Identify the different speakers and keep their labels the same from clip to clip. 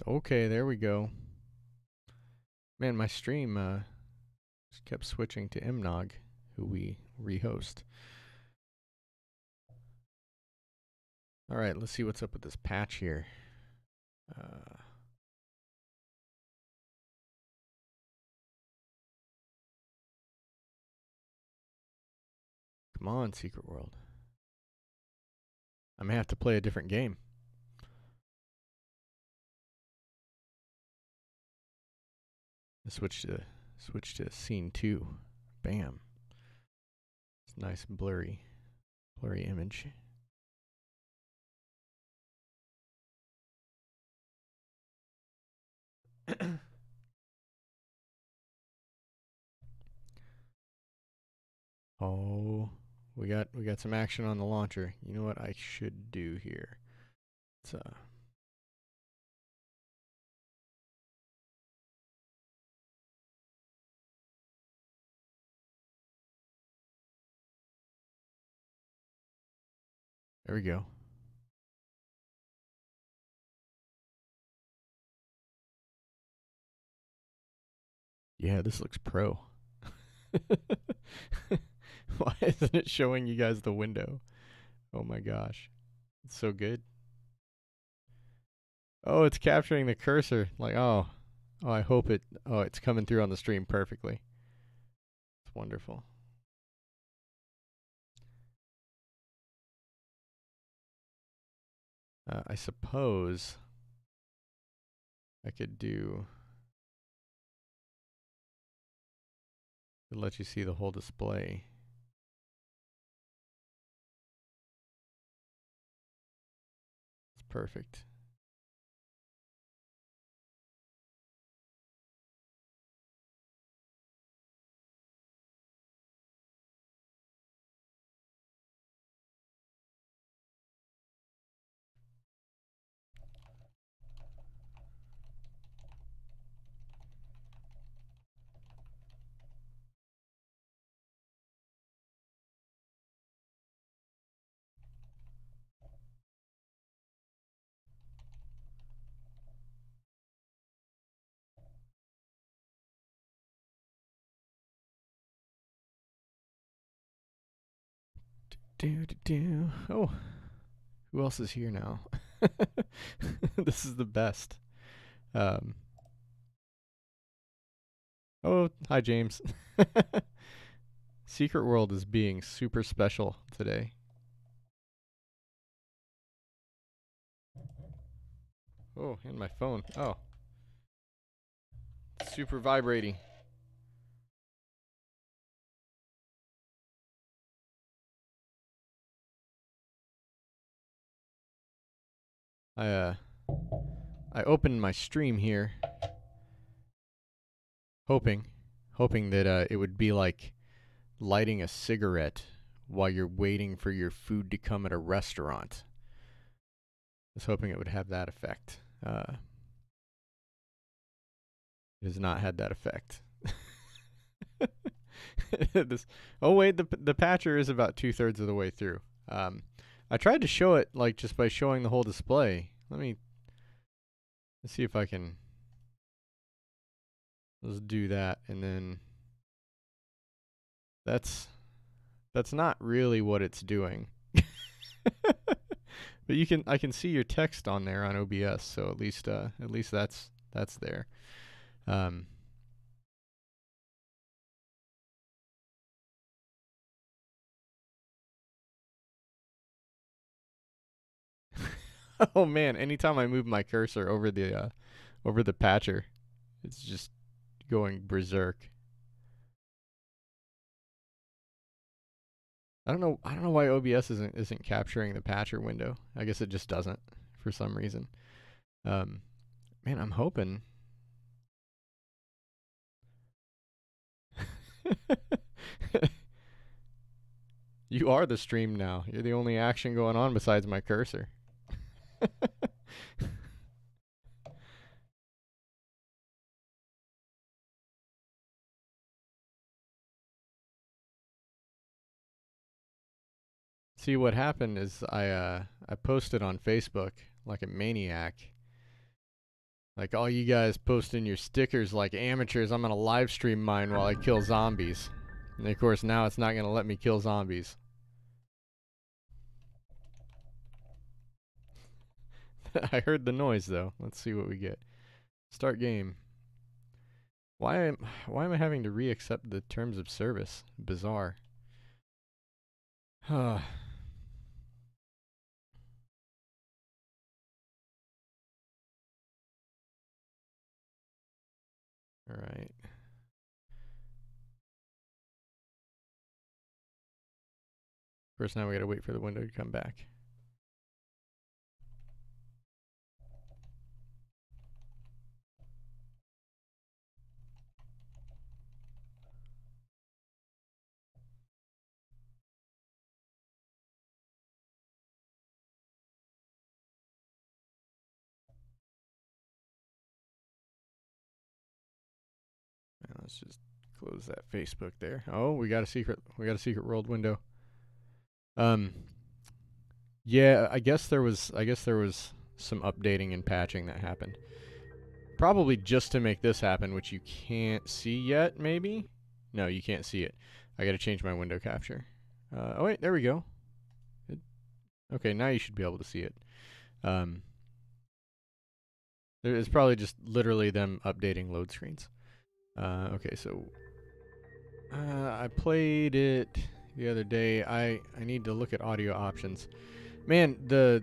Speaker 1: Okay, there we go. Man, my stream just kept switching to Imnog, who we rehost. All right, let's see what's up with this patch here. Come on, Secret World. I may have to play a different game. Switch to scene 2. Bam. It's a nice blurry image. Oh, we got some action on the launcher. You know what I should do here? It's there we go. Yeah, this looks pro. Why isn't it showing you guys the window? Oh my gosh. It's so good. Oh, it's capturing the cursor. Like, oh, I hope it's coming through on the stream perfectly. It's wonderful. I suppose I could let you see the whole display. It's perfect. Oh, who else is here now? This is the best. Oh, hi James. Secret World is being super special today. Oh, and my phone. Oh, super vibrating. I opened my stream here, hoping that it would be like lighting a cigarette while you're waiting for your food to come at a restaurant. I was hoping it would have that effect. It has not had that effect. Oh wait, the patcher is about 2/3 of the way through. I tried to show it like just by showing the whole display. Let's see if I can. Let's do that, and then that's not really what it's doing. But I can see your text on there on OBS, so at least that's there. Oh man, anytime I move my cursor over the patcher, it's just going berserk. I don't know why OBS isn't capturing the patcher window. I guess it just doesn't for some reason. Man, I'm hoping. You are the stream now. You're the only action going on besides my cursor. See, what happened is I posted on Facebook like a maniac. Like, all you guys posting your stickers like amateurs, I'm gonna live stream mine while I kill zombies. And of course, now it's not gonna let me kill zombies. I heard the noise though. Let's see what we get. Start game. Why am I having to re-accept the terms of service? Bizarre. Alright. First, now we gotta wait for the window to come back. Now let's just close that Facebook there. Oh, we got a secret world window. Yeah, I guess there was some updating and patching that happened. Probably just to make this happen, which you can't see yet, maybe? No, you can't see it. I gotta change my window capture. Oh wait, there we go. Okay, now you should be able to see it. It's probably just literally them updating load screens. Okay, so I played it the other day. I need to look at audio options. Man, the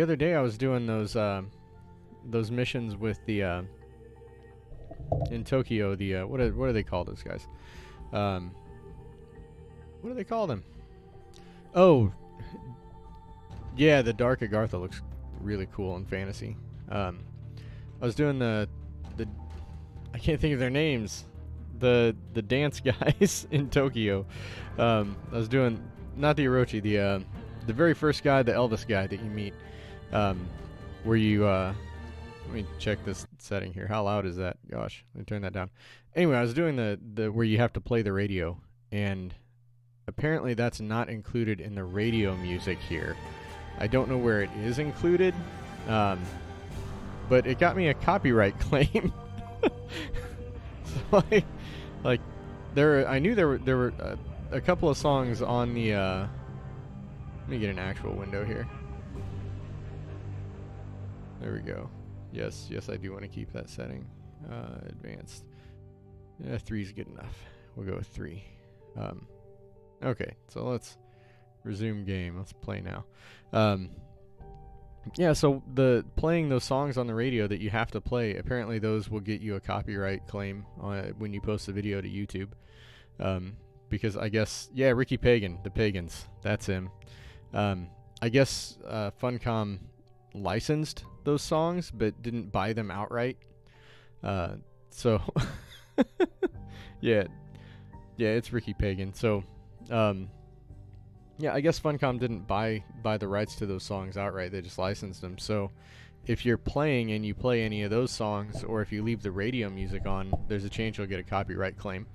Speaker 1: other day I was doing those missions with the in Tokyo. The what do they call those guys? What do they call them? Oh, yeah, the Dark Agartha looks really cool in fantasy. I was doing the I can't think of their names. The dance guys in Tokyo. I was doing not the Orochi, the very first guy, the Elvis guy that you meet. Where you let me check this setting here. How loud is that? Gosh, let me turn that down. Anyway, I was doing the where you have to play the radio, and apparently that's not included in the radio music here. I don't know where it is included, but it got me a copyright claim. So I knew there were a couple of songs on the. Let me get an actual window here. There we go. Yes, I do want to keep that setting. Advanced. Yeah, 3's good enough. We'll go with 3. Okay, so let's resume game. Let's play now. Yeah, so playing those songs on the radio that you have to play, apparently those will get you a copyright claim when you post the video to YouTube. Because I guess, yeah, Ricky Pagan, the Pagans, that's him. I guess Funcom licensed those songs but didn't buy them outright. So yeah, it's Ricky Pagan. So yeah, I guess Funcom didn't buy the rights to those songs outright. They just licensed them. So if you're playing and you play any of those songs, or if you leave the radio music on, there's a chance you'll get a copyright claim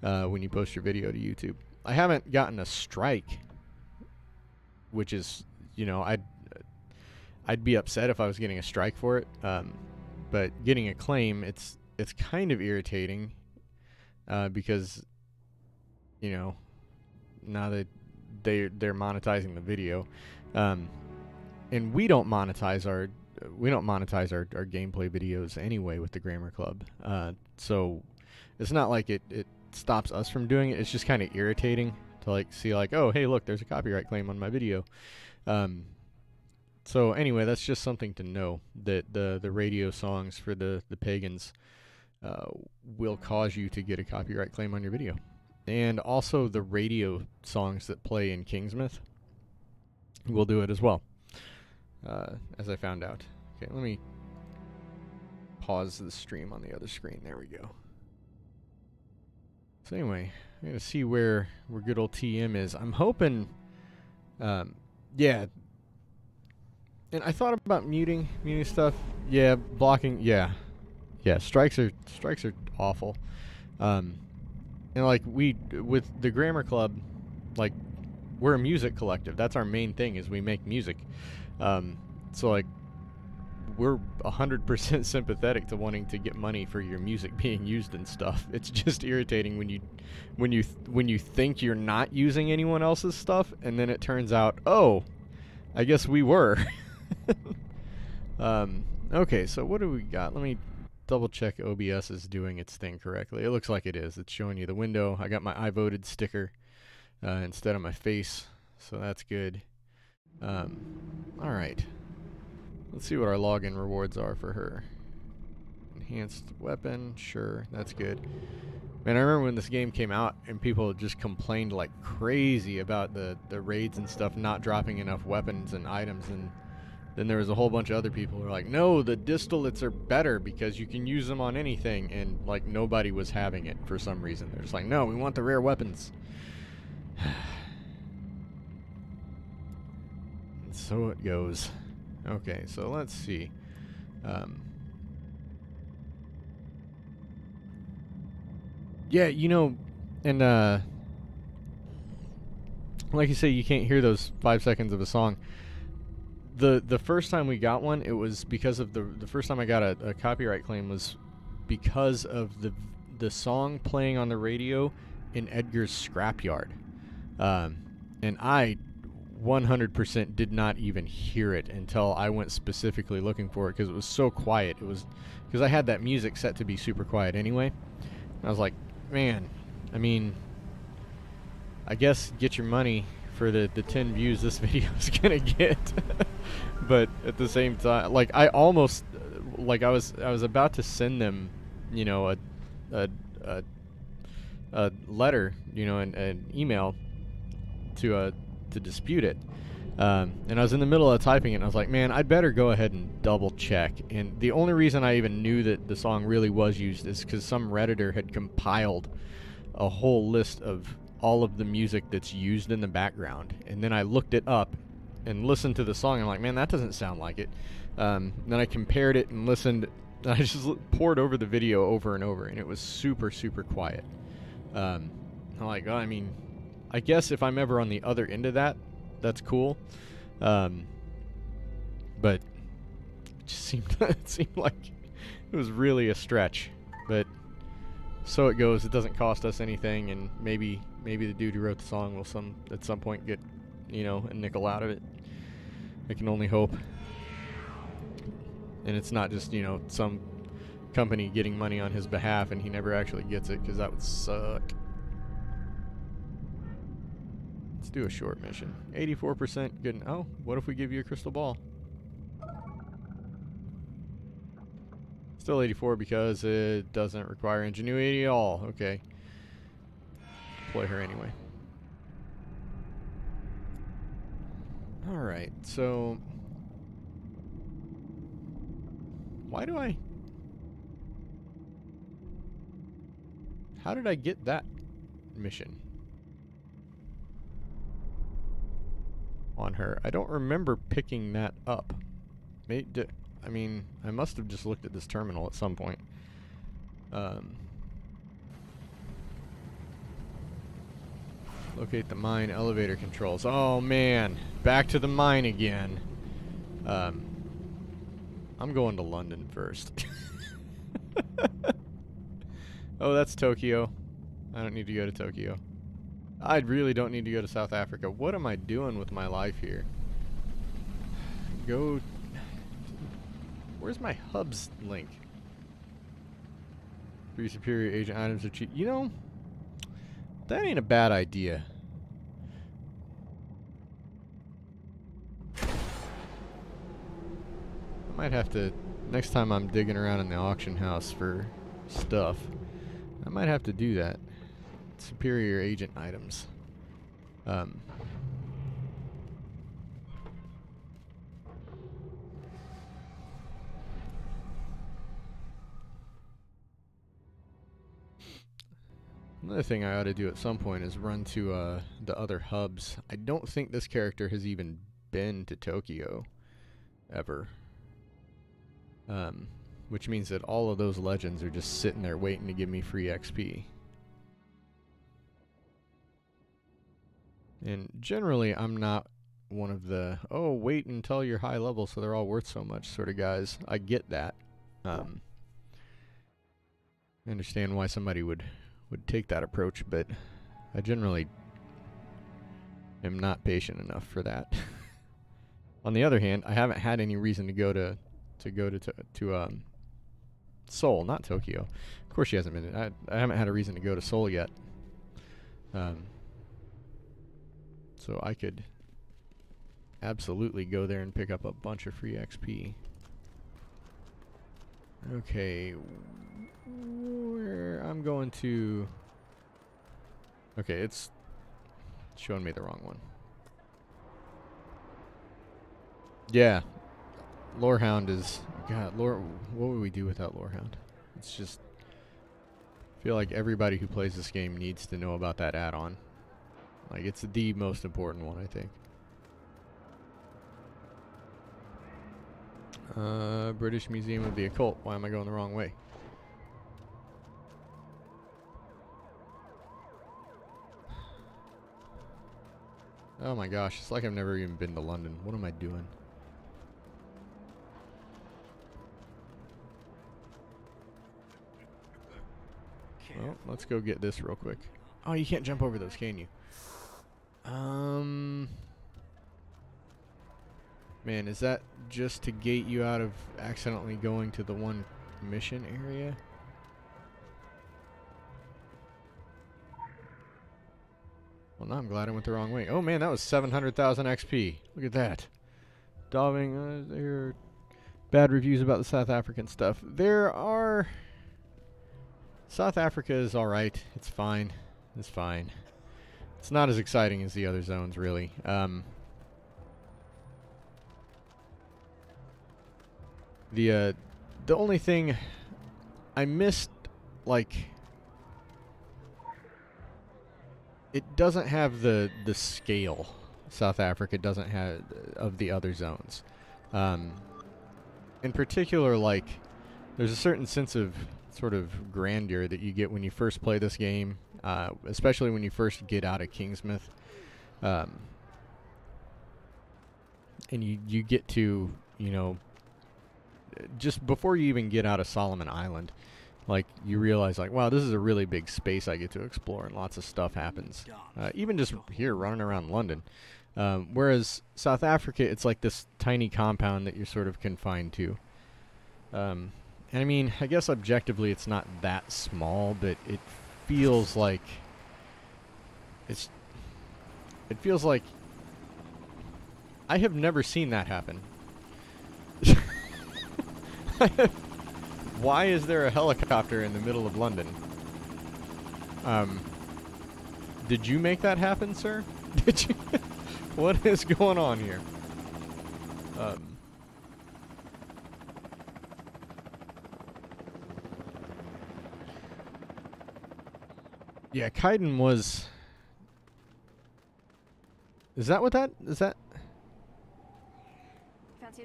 Speaker 1: when you post your video to YouTube. I haven't gotten a strike, which is, you know, I'd be upset if I was getting a strike for it. But getting a claim, it's kind of irritating because, you know, now that they're monetizing the video, and we don't monetize our gameplay videos anyway with the Grammar Club. So it's not like it stops us from doing it. It's just kind of irritating to like see like, oh hey, look, there's a copyright claim on my video. So anyway, that's just something to know, that the radio songs for the Pagans will cause you to get a copyright claim on your video. And also the radio songs that play in Kingsmith will do it as well, as I found out. Okay, let me pause the stream on the other screen. There we go. So anyway, I'm going to see where good old TM is. I'm hoping, yeah. And I thought about muting stuff. Yeah, blocking, yeah. Strikes are awful. And like with the Grammar Club, like we're a music collective. That's our main thing, is we make music. So like we're 100% sympathetic to wanting to get money for your music being used and stuff. It's just irritating when you think you're not using anyone else's stuff, and then it turns out, oh, I guess we were. Okay, so what do we got? Let me double check OBS is doing its thing correctly. It looks like it is. It's showing you the window. I got my I voted sticker instead of my face, so that's good. Alright. Let's see what our login rewards are for her. Enhanced weapon, sure, that's good. Man, I remember when this game came out and people just complained like crazy about the raids and stuff not dropping enough weapons and items, and then there was a whole bunch of other people who were like, no, the distillates are better because you can use them on anything, and like nobody was having it for some reason. They're just like, no, we want the rare weapons. And so it goes. Okay, so let's see. Yeah, you know, and like you say, you can't hear those 5 seconds of a song. The first time we got one, it was because of the first time I got a copyright claim was because of the song playing on the radio in Edgar's scrapyard, and I 100% did not even hear it until I went specifically looking for it because it was so quiet. It was because I had that music set to be super quiet anyway. And I was like, man, I mean, I guess get your money for the 10 views this video is gonna get. But at the same time, like I almost, like I was about to send them, you know, a letter, you know, an email to dispute it. And I was in the middle of typing it, and I was like, man, I'd better go ahead and double check. And the only reason I even knew that the song really was used is because some Redditor had compiled a whole list of all of the music that's used in the background. And then I looked it up and listened to the song, and I'm like, man, that doesn't sound like it. Then I compared it and listened, and I just poured over the video over and over, and it was super, super quiet. I'm like, oh, I mean, I guess if I'm ever on the other end of that, that's cool. But it just seemed it seemed like it was really a stretch. But so it goes. It doesn't cost us anything, and maybe the dude who wrote the song will at some point get, you know, a nickel out of it. I can only hope. And it's not just, you know, some company getting money on his behalf and he never actually gets it, because that would suck. Let's do a short mission. 84% good. Oh, what if we give you a crystal ball? Still 84 because it doesn't require ingenuity at all. Okay. Deploy her anyway. Alright, so why do I... How did I get that mission on her? I don't remember picking that up. I mean, I must have just looked at this terminal at some point. Locate the mine elevator controls. Oh man, back to the mine again. I'm going to London first. Oh, that's Tokyo. I don't need to go to Tokyo. I really don't need to go to South Africa. What am I doing with my life here? Go... Where's my hubs link? 3 superior agent items are cheap. You know, that ain't a bad idea. I might have to, next time I'm digging around in the auction house for stuff, I might have to do that. Superior agent items. Another thing I ought to do at some point is run to the other hubs. I don't think this character has even been to Tokyo ever. Which means that all of those legends are just sitting there waiting to give me free XP. And generally I'm not one of the, oh, wait until you're high level so they're all worth so much sort of guys. I get that. I understand why somebody would take that approach, but I generally am not patient enough for that. On the other hand, I haven't had any reason to go to Seoul, not Tokyo. Of course she hasn't been. I haven't had a reason to go to Seoul yet. So I could absolutely go there and pick up a bunch of free XP. Okay, where I'm going to... Okay, it's showing me the wrong one. Yeah, Lorehound is... God, what would we do without Lorehound? It's just... I feel like everybody who plays this game needs to know about that add-on. Like, it's the most important one, I think. British Museum of the Occult. Why am I going the wrong way? Oh my gosh, it's like I've never even been to London. What am I doing? Well, let's go get this real quick. Oh, you can't jump over those, can you? Man, is that just to gate you out of accidentally going to the one mission area? Well, now I'm glad I went the wrong way. Oh man, that was 700,000 XP. Look at that. Diving, there are bad reviews about the South African stuff. There are... South Africa is alright. It's fine. It's fine. It's not as exciting as the other zones, really. The only thing I missed, like, it doesn't have the scale South Africa doesn't have of the other zones. In particular, like, there's a certain sense of sort of grandeur that you get when you first play this game, especially when you first get out of Kingsmouth. And you get to, you know, just before you even get out of Solomon Island, like, you realize, like, wow, this is a really big space I get to explore, and lots of stuff happens. Even just here, running around London. Whereas South Africa, it's like this tiny compound that you're sort of confined to. And I mean, I guess objectively it's not that small, but it feels like... It feels like... I have never seen that happen. Why is there a helicopter in the middle of London? Did you make that happen, sir? Did you? What is going on here? Yeah, Kaiden was... Is that what that... Is that...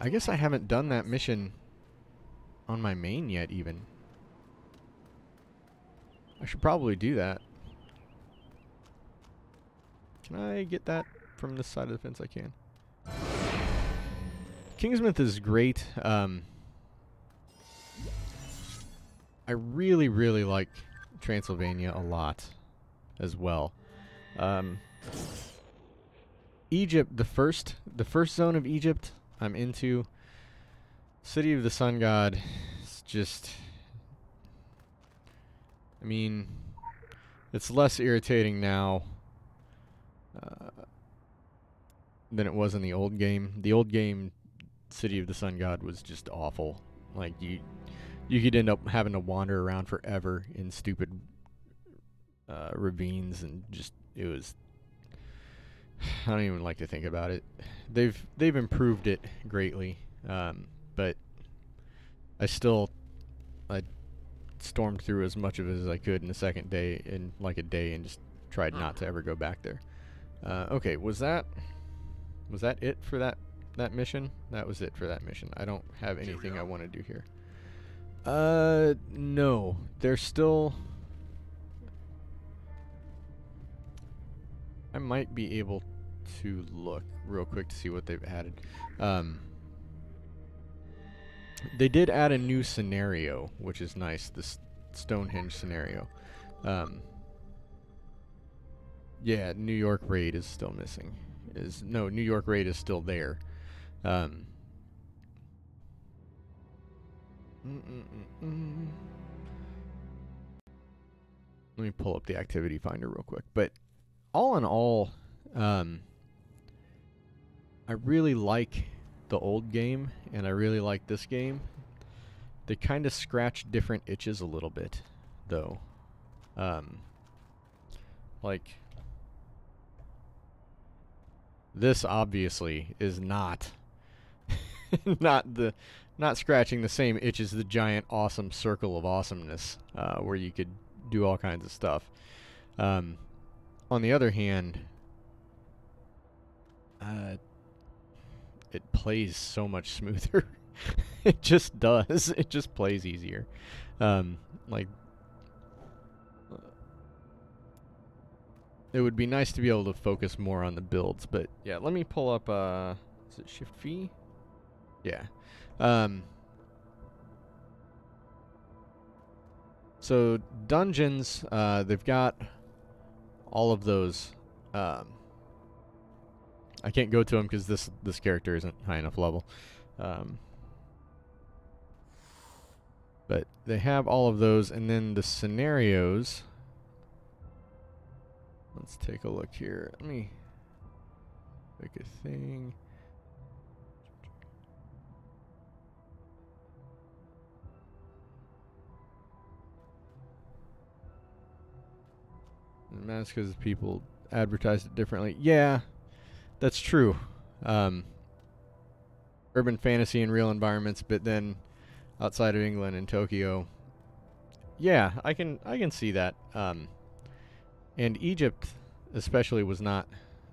Speaker 1: I guess I haven't done that mission on my main yet, even. I should probably do that. Can I get that from this side of the fence? I can. Kingsmouth is great. I really, really like Transylvania a lot as well. Egypt, the first zone of Egypt I'm into. City of the Sun God, it's just... I mean, it's less irritating now than it was in the old game. The old game, City of the Sun God, was just awful. Like, you could end up having to wander around forever in stupid ravines, and just, it was... I don't even like to think about it. They've improved it greatly, but I stormed through as much of it as I could in the second day, in like a day, and just tried not to ever go back there. Okay, was that it for that mission? That was it for that mission. I don't have anything I want to do here. No. There's still... I might be able to look real quick to see what they've added. They did add a new scenario, which is nice. This Stonehenge scenario. Yeah, New York Raid is still missing. New York Raid is still there. Let me pull up the activity finder real quick. But all in all, I really like the old game, and I really like this game. They kind of scratch different itches a little bit, though. Like, this obviously is not not scratching the same itch as the giant awesome circle of awesomeness, where you could do all kinds of stuff. On the other hand, it plays so much smoother. It just does. It just plays easier. Like, it would be nice to be able to focus more on the builds, but yeah, let me pull up, is it Shift V? Yeah. So dungeons, they've got all of those. I can't go to them because this character isn't high enough level. But they have all of those, and then the scenarios. Let's take a look here. Let me pick a thing. And that's because people advertised it differently. Yeah, that's true. Urban fantasy and real environments, but then outside of England and Tokyo. Yeah, I can see that. And Egypt especially was not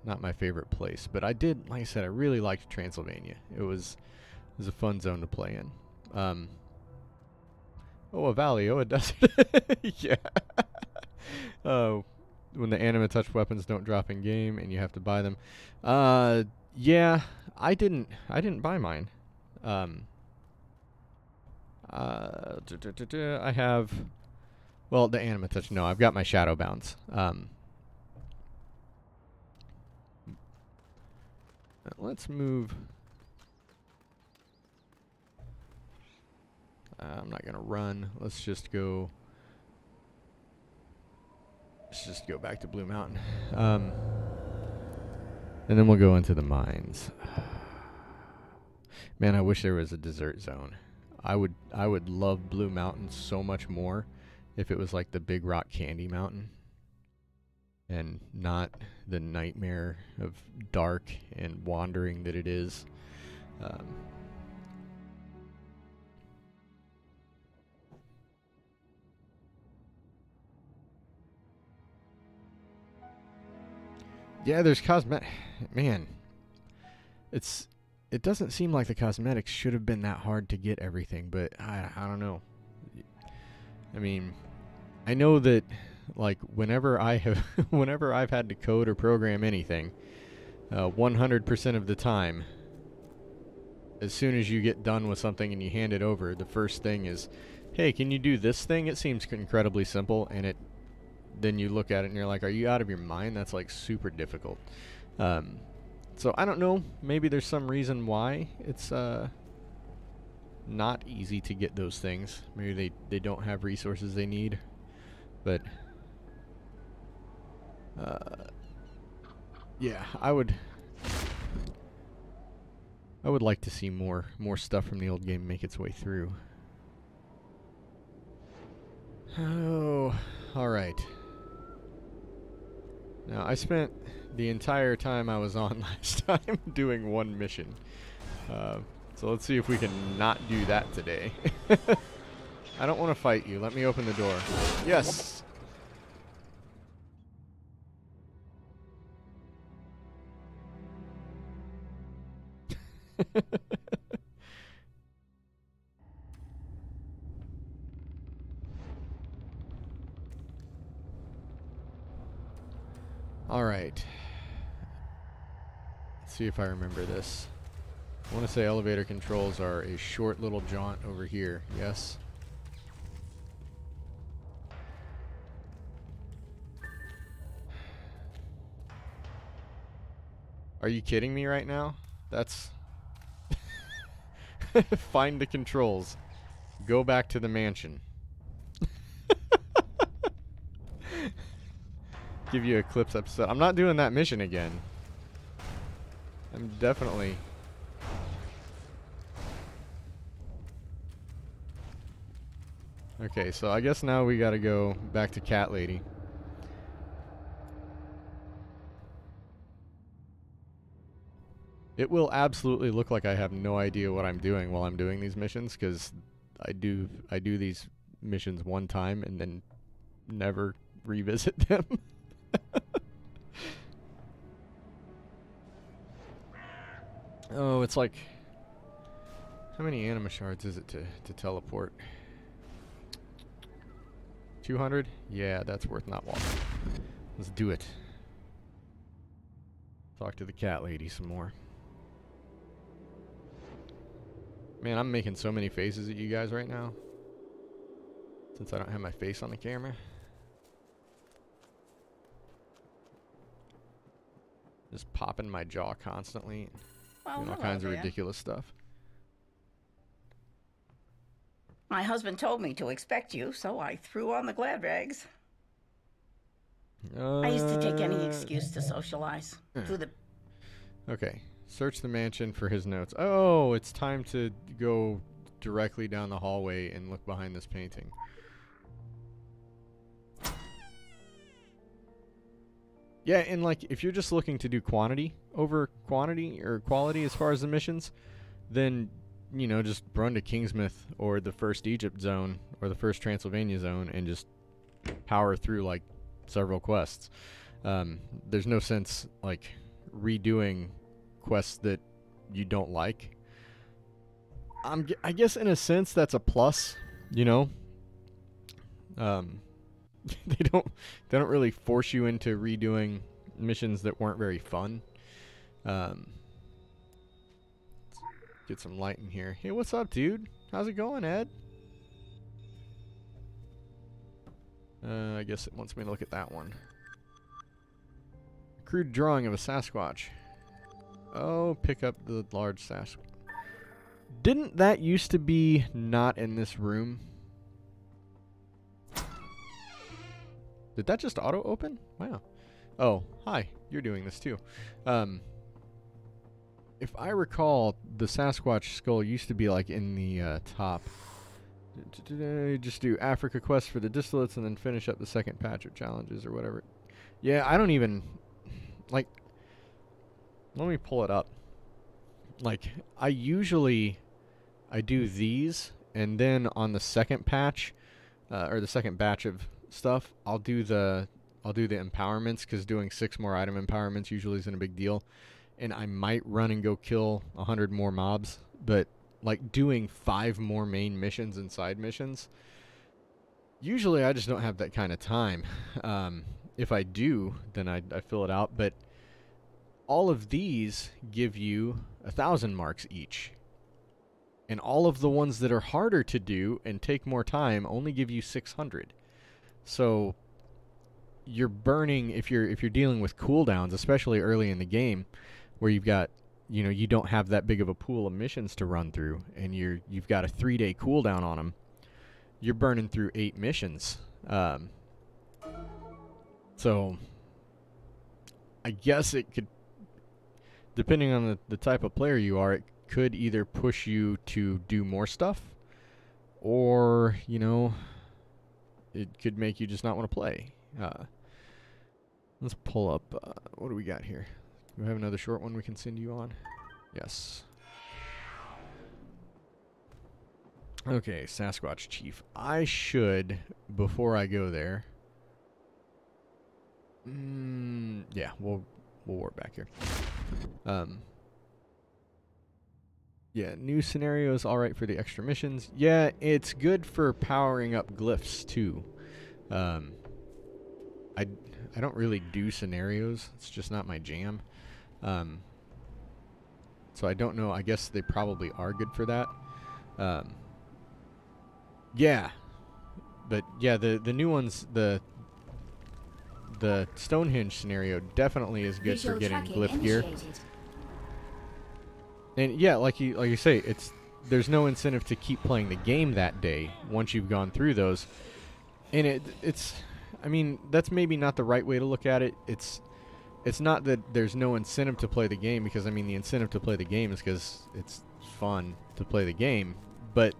Speaker 1: my favorite place, but I did, like I said, I really liked Transylvania. It was a fun zone to play in. Oh, a valley, oh, a desert. Yeah. When the anima touch weapons don't drop in game and you have to buy them. Yeah, I didn't buy mine. I have, well, the anima touch. No, I've got my shadow bounds. Let's move. I'm not gonna run. Let's just go. Let's just go back to Blue Mountain. And then we'll go into the mines. Man, I wish there was a desert zone. I would love Blue Mountain so much more if it was like the Big Rock Candy Mountain and not the nightmare of dark and wandering that it is. Yeah, there's cosmetic. Man, it doesn't seem like the cosmetics should have been that hard to get everything, but I don't know. I mean, I know that like whenever I've had to code or program anything, 100% of the time, as soon as you get done with something and you hand it over, the first thing is, hey, can you do this thing? It seems incredibly simple, and then you look at it and you're like, are you out of your mind? That's like super difficult. So I don't know. Maybe there's some reason why it's not easy to get those things. Maybe they don't have resources they need. But yeah, I would like to see more stuff from the old game make its way through. Oh, all right. Now, I spent the entire time I was on last time doing one mission. So let's see if we can not do that today. I don't want to fight you. Let me open the door. Yes! All right. see if I remember this. I want to say elevator controls are a short little jaunt over here. Yes? Are you kidding me right now? That's... Find the controls. Go back to the mansion. Give you Eclipse episode. I'm not doing that mission again. I'm definitely... Okay, so I guess now we gotta go back to Cat Lady. It will absolutely look like I have no idea what I'm doing while I'm doing these missions, because I do these missions one time and then never revisit them. Oh, it's like... How many anima shards is it to teleport? 200? Yeah, that's worth not walking. Let's do it. Talk to the cat lady some more. Man, I'm making so many faces at you guys right now. Since I don't have my face on the camera. Just popping my jaw constantly.
Speaker 2: Well,
Speaker 1: Doing all kinds of ridiculous stuff.
Speaker 2: My husband told me to expect you, so I threw on the glad rags. I used to take any excuse to socialize.
Speaker 1: Okay. Search the mansion for his notes. Oh, it's time to go directly down the hallway and look behind this painting. Yeah, and like, if you're just looking to do quantity over quantity, or quality as far as the missions, then, you know, just run to Kingsmouth or the first Egypt zone or the first Transylvania zone and just power through, like, several quests. There's no sense, like, redoing quests that you don't like. I guess in a sense that's a plus, you know. They don't really force you into redoing missions that weren't very fun. Get some light in here. Hey, what's up, dude? How's it going, Ed? I guess it wants me to look at that one. Crude drawing of a Sasquatch. Oh, pick up the large Sasquatch. Didn't that used to be not in this room? Did that just auto-open? Wow. Oh, hi. You're doing this too. If I recall, the Sasquatch skull used to be like in the top. Just do Africa quest for the distillates and then finish up the second patch of challenges or whatever. Yeah, I don't even... Like... Let me pull it up. Like, I do these, and then on the second patch, or the second batch of stuff, I'll do the empowerments, because doing 6 more item empowerments usually isn't a big deal. And I might run and go kill 100 more mobs, but like doing 5 more main missions and side missions, usually I just don't have that kind of time. If I do, then I fill it out, but all of these give you 1,000 marks each. And all of the ones that are harder to do and take more time only give you 600. So you're burning, if you're dealing with cooldowns, especially early in the game, where you've got, you know, you don't have that big of a pool of missions to run through, and you've got a 3-day cooldown on them. You're burning through 8 missions. So I guess it could, depending on the type of player you are, it could either push you to do more stuff, or, you know, it could make you just not want to play. Let's pull up, what do we got here? Do we have another short one we can send you on? Yes. Okay, Sasquatch Chief. I should, before I go there... yeah, we'll work back here. Yeah, new scenarios, alright for the extra missions. Yeah, it's good for powering up glyphs, too. I don't really do scenarios. It's just not my jam. So I don't know. I guess they probably are good for that. Yeah. But yeah, the new ones, the Stonehenge scenario definitely is good for getting glyph gear. And yeah, like you say, there's no incentive to keep playing the game that day once you've gone through those. And it's I mean, that's maybe not the right way to look at it. It's not that there's no incentive to play the game, because I mean the incentive to play the game is because it's fun to play the game, but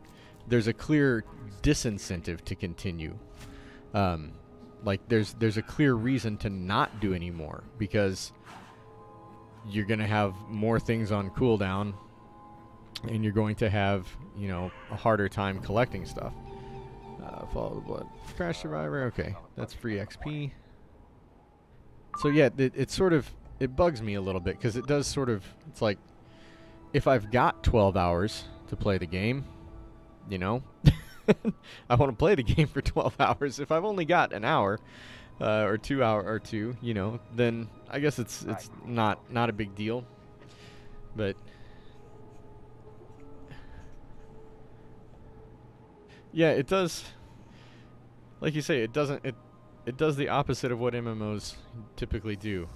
Speaker 1: there's a clear disincentive to continue. Like there's a clear reason to not do any more, because you're going to have more things on cooldown, and you're going to have, you know, a harder time collecting stuff. Follow the blood. Crash Survivor. Okay, that's free XP. So yeah, it sort of, it bugs me a little bit, because it does sort of, it's like, if I've got 12 hours to play the game, you know, I want to play the game for 12 hours. If I've only got an hour, or 2 hour or two, you know, then I guess it's not a big deal. But yeah, it does, like you say, it does the opposite of what MMOs typically do.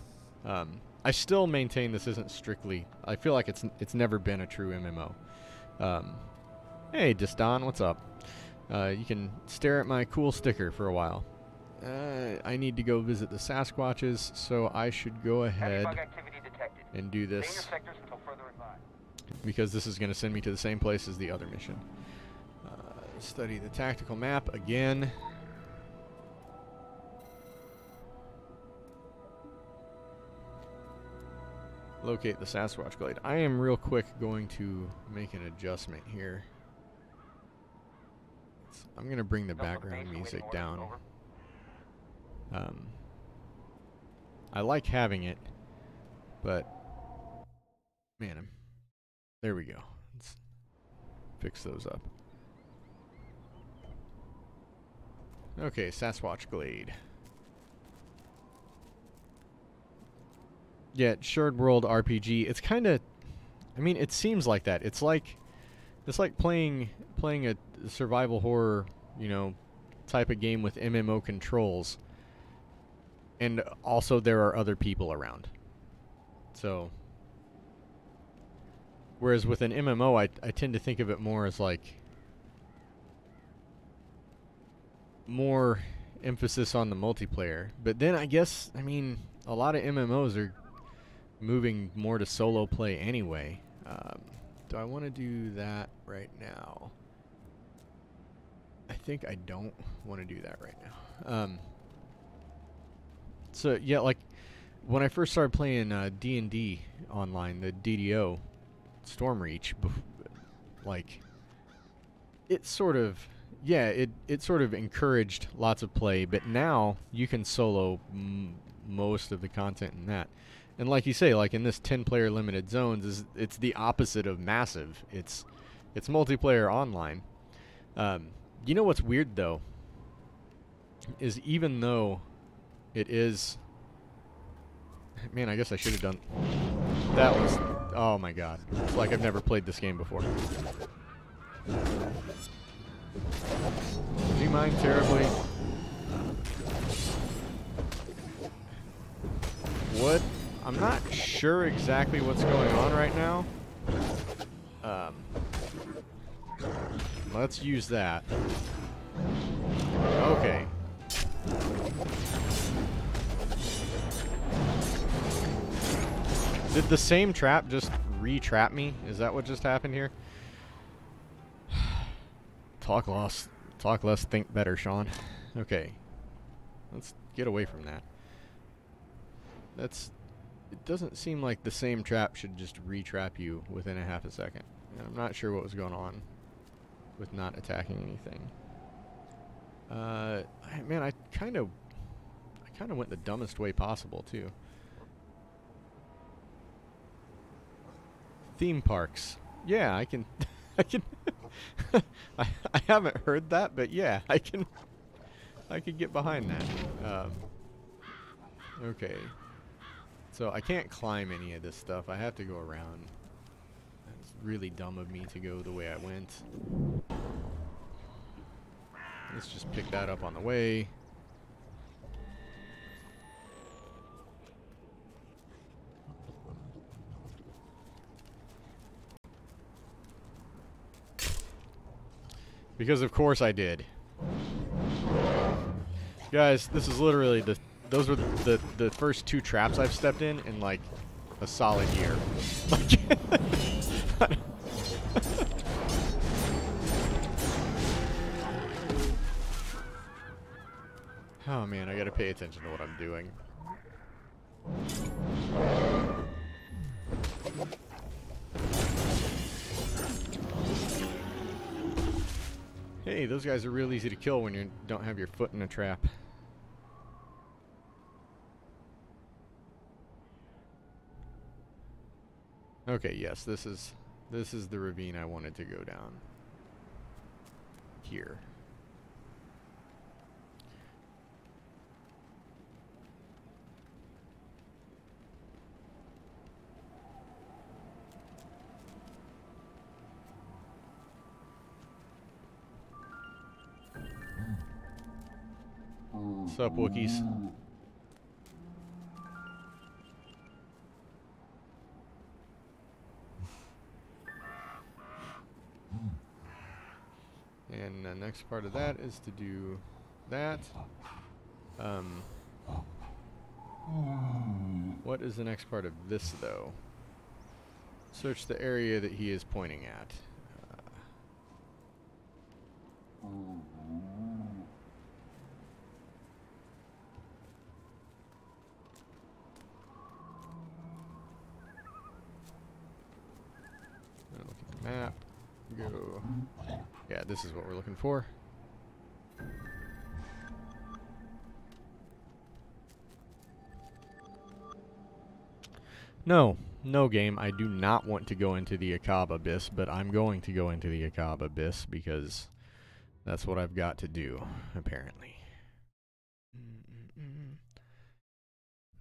Speaker 1: I still maintain this isn't strictly, I feel like it's never been a true MMO. Hey Diston, what's up? You can stare at my cool sticker for a while. I need to go visit the Sasquatches, so I should go ahead and do this, because this is going to send me to the same place as the other mission. Study the tactical map again. Locate the Sasquatch Glade. I am real quick going to make an adjustment here. I'm going to bring the background music down. I like having it, but man, there we go. Let's fix those up. Okay, Sasquatch Glade. Yeah, Shared World RPG. It's kind of, I mean, it seems like that. It's like playing a survival horror, you know, type of game with MMO controls. And also there are other people around. So, whereas with an MMO, I tend to think of it more as like more emphasis on the multiplayer. But then I guess, I mean, a lot of MMOs are moving more to solo play anyway. Do I want to do that right now? I think I don't want to do that right now. So yeah, like when I first started playing D&D online, the DDO, Stormreach, like it sort of, yeah, it sort of encouraged lots of play, but now you can solo most of the content in that. And like you say, like in this 10-player limited zones, it's the opposite of massive. It's multiplayer online. You know what's weird though is, even though it is, man, I guess I should have done, that was, oh my god, it's like I've never played this game before. Do you mind terribly? What? I'm not sure exactly what's going on right now. Let's use that. Okay. Did the same trap just re-trap me? Is that what just happened here? Talk less, think better, Sean. Okay. Let's get away from that. It doesn't seem like the same trap should just re-trap you within a half a second. And I'm not sure what was going on with not attacking anything. Man, I kind of went the dumbest way possible too. Theme parks. Yeah, I can I haven't heard that, but yeah, I could get behind that. Okay. So I can't climb any of this stuff. I have to go around. really dumb of me to go the way I went. Let's just pick that up on the way. Because of course I did. Guys, this is literally those were the first 2 traps I've stepped in like a solid year. Oh man, I gotta pay attention to what I'm doing. Hey, those guys are real easy to kill when you don't have your foot in a trap. Okay, yes, this is the ravine I wanted to go down. Here. What's up, Wookiees? And the next part of that is to do that. What is the next part of this, though? Search the area that he is pointing at. Look at the map. Go. Yeah, this is what we're looking for. No game. I do not want to go into the Akab Abyss, but I'm going to go into the Akab Abyss because that's what I've got to do, apparently.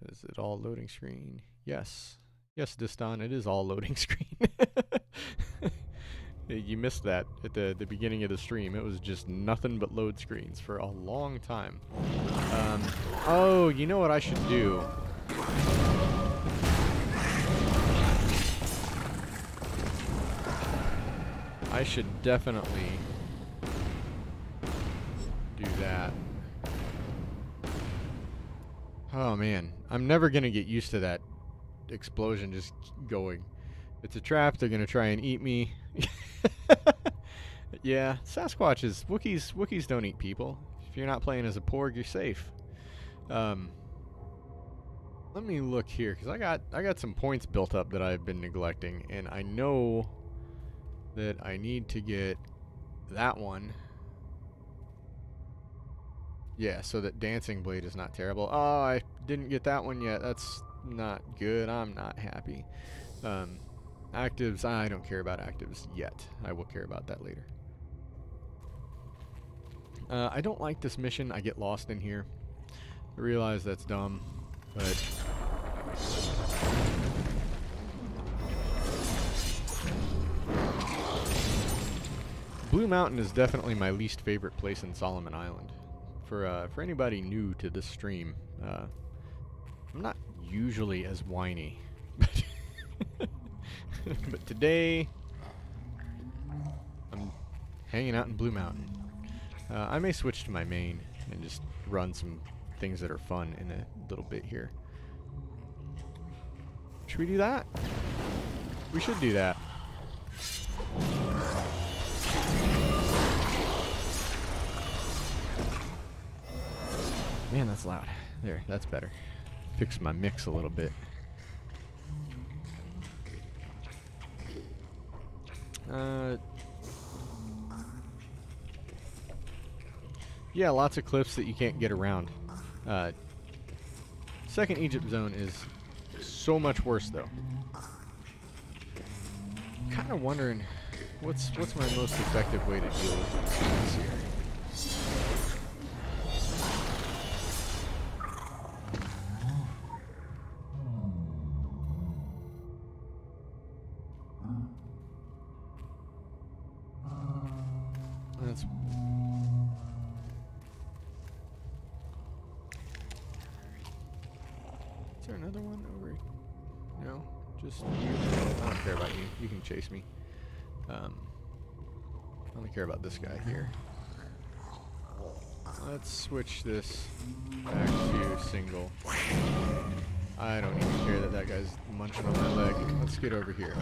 Speaker 1: Is it all loading screen? Yes. Yes, Diston, it is all loading screen. You missed that at the beginning of the stream. It was just nothing but load screens for a long time. Oh, you know what I should do? I should definitely do that. Oh man, I'm never gonna get used to that explosion just going. It's a trap, they're gonna try and eat me. Yeah, Sasquatches, Wookiees don't eat people. If you're not playing as a porg, you're safe. Let me look here, because I got some points built up that I've been neglecting, and I know that I need to get that one. Yeah, so that Dancing Blade is not terrible. Oh, I didn't get that one yet. That's not good. I'm not happy. Actives, I don't care about actives yet. I will care about that later. I don't like this mission. I get lost in here. I realize that's dumb, but... Blue Mountain is definitely my least favorite place in Solomon Island. For anybody new to this stream, I'm not usually as whiny, but today I'm hanging out in Blue Mountain. I may switch to my main and just run some things that are fun in a little bit here. Should we do that? We should do that. Man, that's loud. There, that's better. Fix my mix a little bit. Yeah, lots of cliffs that you can't get around. Second Egypt zone is so much worse, though. Kind of wondering what's my most effective way to deal with this here. there another one over? No, just you. I don't care about you. You can chase me. I only care about this guy here. Let's switch this back to single. I don't even care that that guy's munching on my leg. Let's get over here.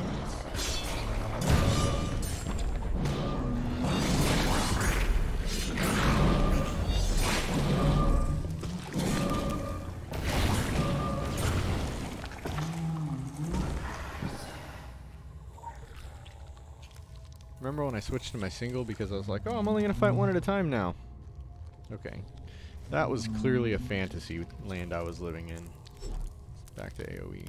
Speaker 1: Remember when I switched to my single because I was like, oh, I'm only going to fight one at a time now. Okay. That was clearly a fantasy land I was living in. Back to AoE.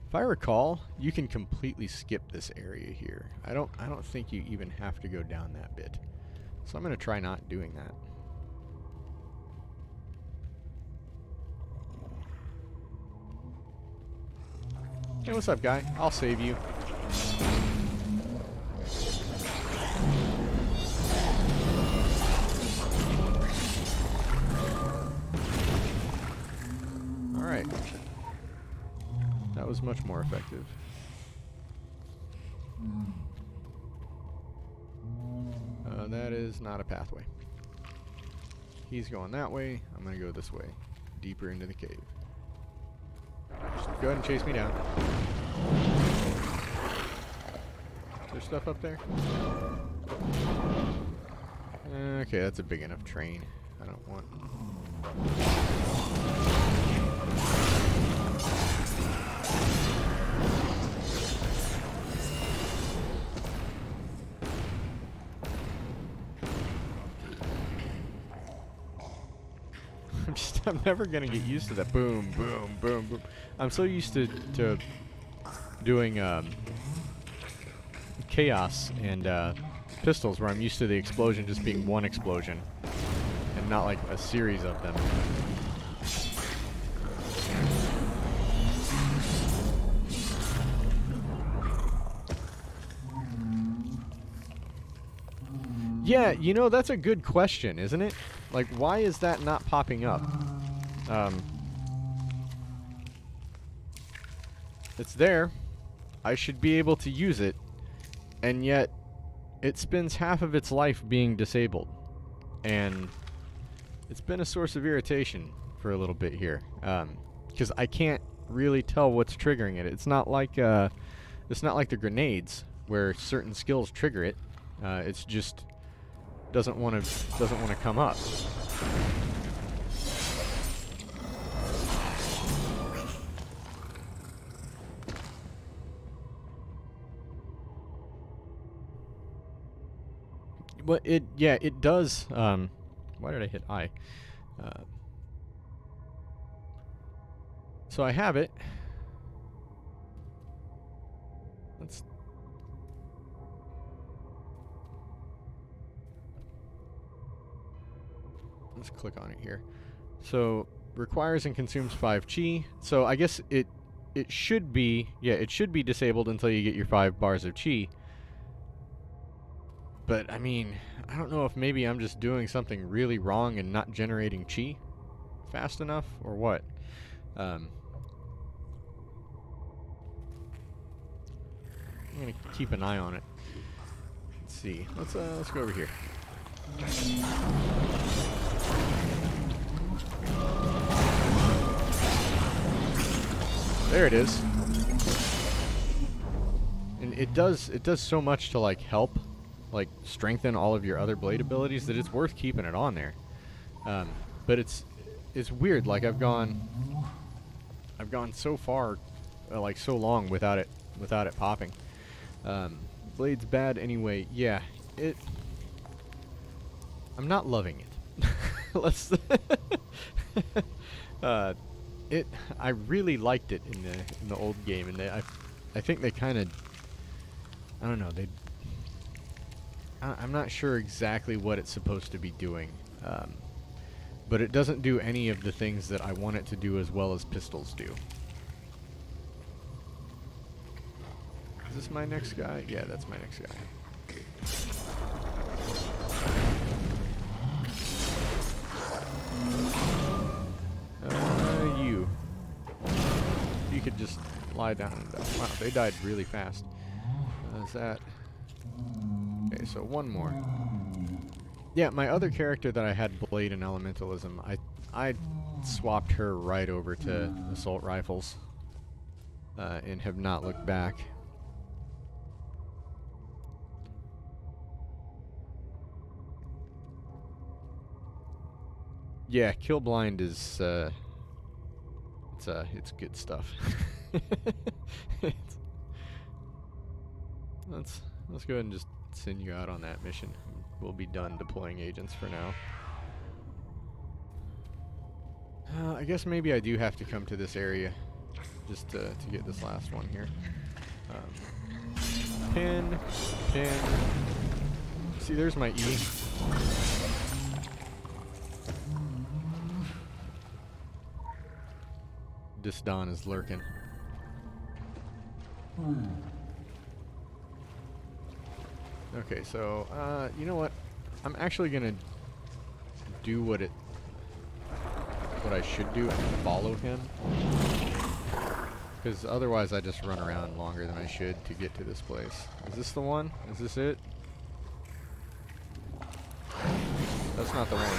Speaker 1: If I recall, you can completely skip this area here. I don't think you even have to go down that bit. So I'm going to try not doing that. Hey, what's up, guy? I'll save you. Alright. That was much more effective. That is not a pathway. He's going that way. I'm going to go this way. Deeper into the cave. Just go ahead and chase me down. Is there stuff up there? Okay, that's a big enough train. I don't want... I'm never gonna get used to that. Boom, boom, boom, boom. I'm so used to doing chaos and pistols where I'm used to the explosion just being one explosion and not like a series of them. Yeah, you know, that's a good question, isn't it? Like, why is that not popping up? It's there. I should be able to use it. And yet, it spends half of its life being disabled. And it's been a source of irritation for a little bit here. Because I can't really tell what's triggering it. It's not like the grenades, where certain skills trigger it. It's just... doesn't want to come up. But it does. Why did I hit I? So I have it. Let's. Let's click on it here. So requires and consumes 5 chi. So I guess it should be, yeah, it should be disabled until you get your 5 bars of chi. But I mean, I don't know if maybe I'm just doing something really wrong and not generating chi fast enough or what. I'm gonna keep an eye on it. Let's see. Let's go over here. There it is. And it does so much to like help like strengthen all of your other blade abilities that it's worth keeping it on there. But it's weird, like I've gone so far, like so long without it popping. Blade's bad anyway. Yeah, I'm not loving it. Let's I really liked it in the old game, and I think they kind of, I don't know, I'm not sure exactly what it's supposed to be doing, but it doesn't do any of the things that I want it to do as well as pistols do. Is this my next guy? Yeah, that's my next guy. You could just lie down and die. Wow, they died really fast. Is that... Okay, so one more. Yeah, my other character that I had Blade and Elementalism, I swapped her right over to Assault Rifles. And have not looked back. Yeah, Kill Blind is it's good stuff. Let's go ahead and just send you out on that mission. We'll be done deploying agents for now. I guess maybe I do have to come to this area just to get this last one here. Pin. See, there's my E. Disdawn is lurking. Okay, so, you know what? I'm actually gonna do what I should do and follow him. Because otherwise I just run around longer than I should to get to this place. Is this the one? Is this it? That's not the one.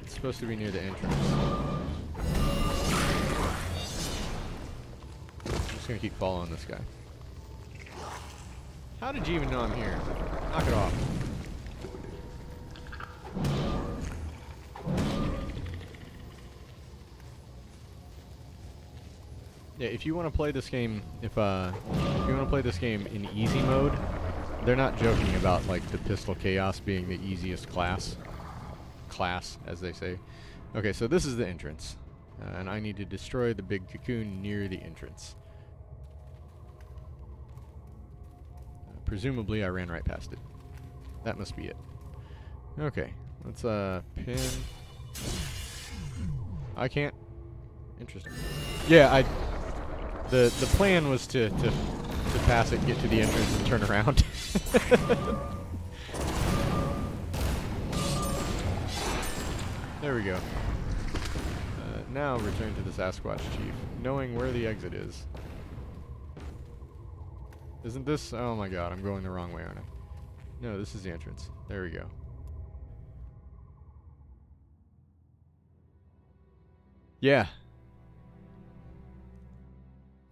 Speaker 1: It's supposed to be near the entrance. I'm just gonna keep following this guy. How did you even know I'm here? Knock it off. Yeah, if you want to play this game, if you want to play this game in easy mode, they're not joking about like the Pistol Chaos being the easiest class, as they say. Okay, so this is the entrance, and I need to destroy the big cocoon near the entrance. Presumably, I ran right past it. That must be it. Okay, let's pin. I can't. Interesting. Yeah, the plan was to pass it, get to the entrance, and turn around. There we go. Now return to the Sasquatch Chief, knowing where the exit is. Isn't this? Oh my god, I'm going the wrong way, aren't I? No, this is the entrance. There we go. Yeah.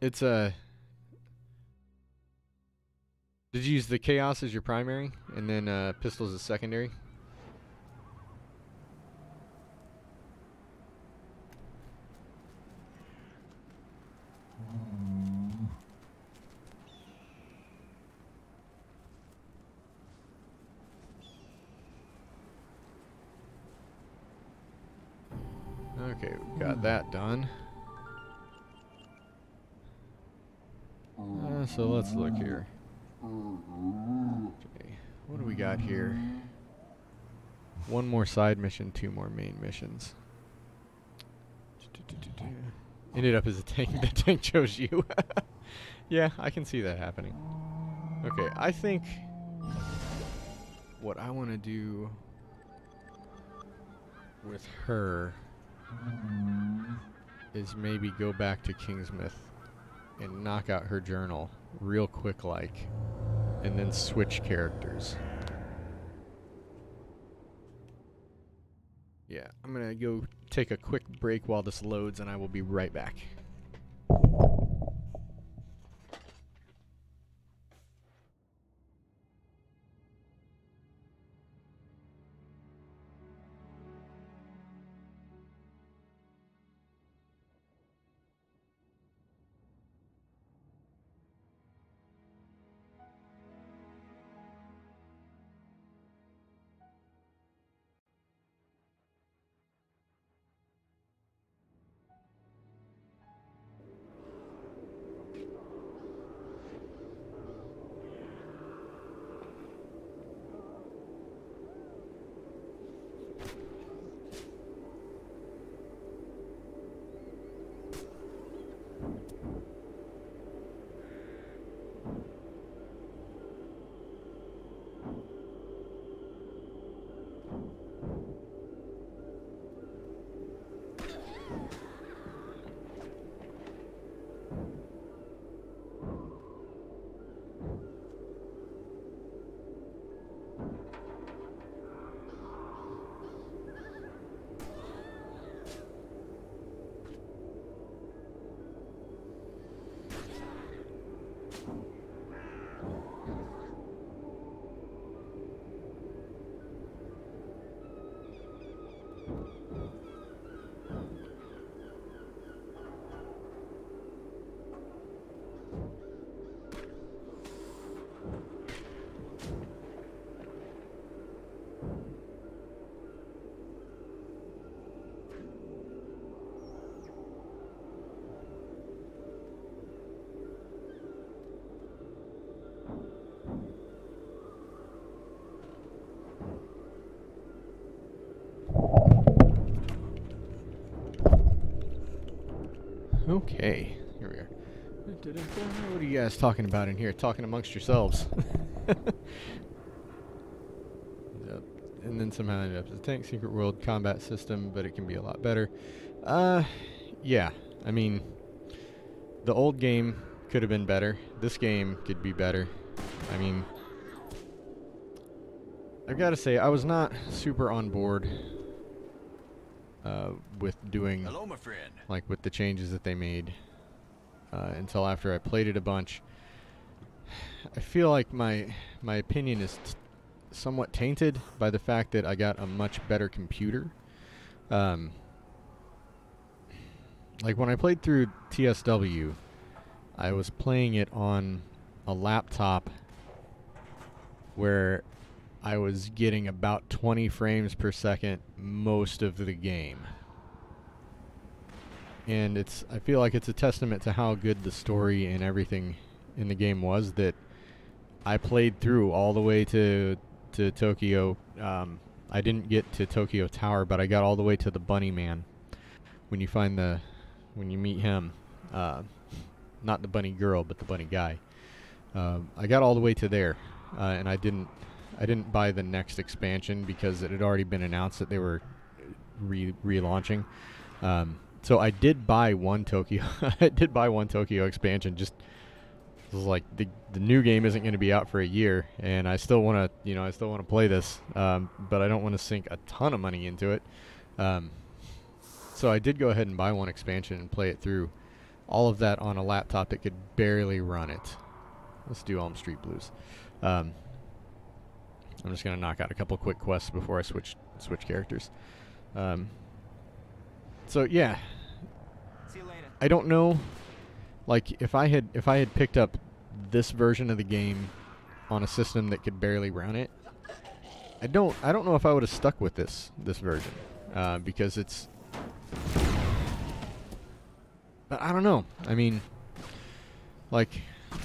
Speaker 1: It's did you use the Chaos as your primary, and then Pistols as secondary? Okay, we've got that done. So let's look here. Okay, what do we got here? One more side mission, 2 more main missions. Ended up as a tank. The tank chose you. Yeah, I can see that happening. Okay, I think what I want to do with her is maybe go back to Kingsmouth and knock out her journal real quick like, and then switch characters. Yeah, I'm gonna go take a quick break while this loads, and I will be right back. Okay, here we are. What are you guys talking about in here? Talking amongst yourselves. Yep. And then somehow ended up as a tank secret world combat system, but it can be a lot better. Yeah. I mean, the old game could have been better. This game could be better. I mean, I've got to say, I was not super on board with doing,
Speaker 3: Hello, my friend.
Speaker 1: like, with the changes that they made until after I played it a bunch. I feel like my opinion is somewhat tainted by the fact that I got a much better computer. Like when I played through TSW, I was playing it on a laptop where I was getting about 20 frames per second most of the game. And I feel like it's a testament to how good the story and everything in the game was that I played through all the way to Tokyo. I didn't get to Tokyo Tower, but I got all the way to the Bunny Man. When you meet him, not the bunny girl, but the bunny guy. I got all the way to there, and I didn't buy the next expansion because it had already been announced that they were relaunching. So I did buy one Tokyo. I did buy one Tokyo expansion. Just it was like the new game isn't going to be out for a year, and I still want to play this, but I don't want to sink a ton of money into it. So I did go ahead and buy one expansion and play it through. All of that on a laptop that could barely run it. Let's do Elm Street Blues. I'm just going to knock out a couple quick quests before I switch characters. So yeah,
Speaker 3: See you later.
Speaker 1: I don't know. Like if I had picked up this version of the game on a system that could barely run it, I don't know if I would have stuck with this version because it's. But I don't know. I mean, like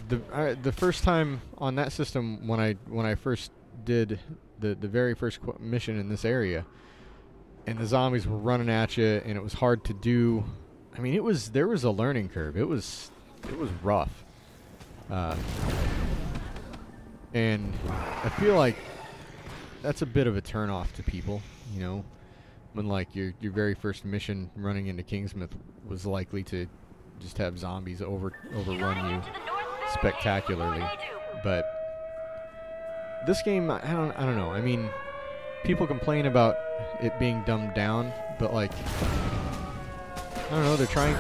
Speaker 1: the first time on that system when I first did the very first mission in this area, and the zombies were running at you, and it was hard to do. I mean, there was a learning curve. It was rough, and I feel like that's a bit of a turnoff to people, you know. When like your very first mission running into Kingsmouth was likely to just have zombies overrun you spectacularly. But this game, I don't know. I mean, people complain about it being dumbed down, but like I don't know, they're trying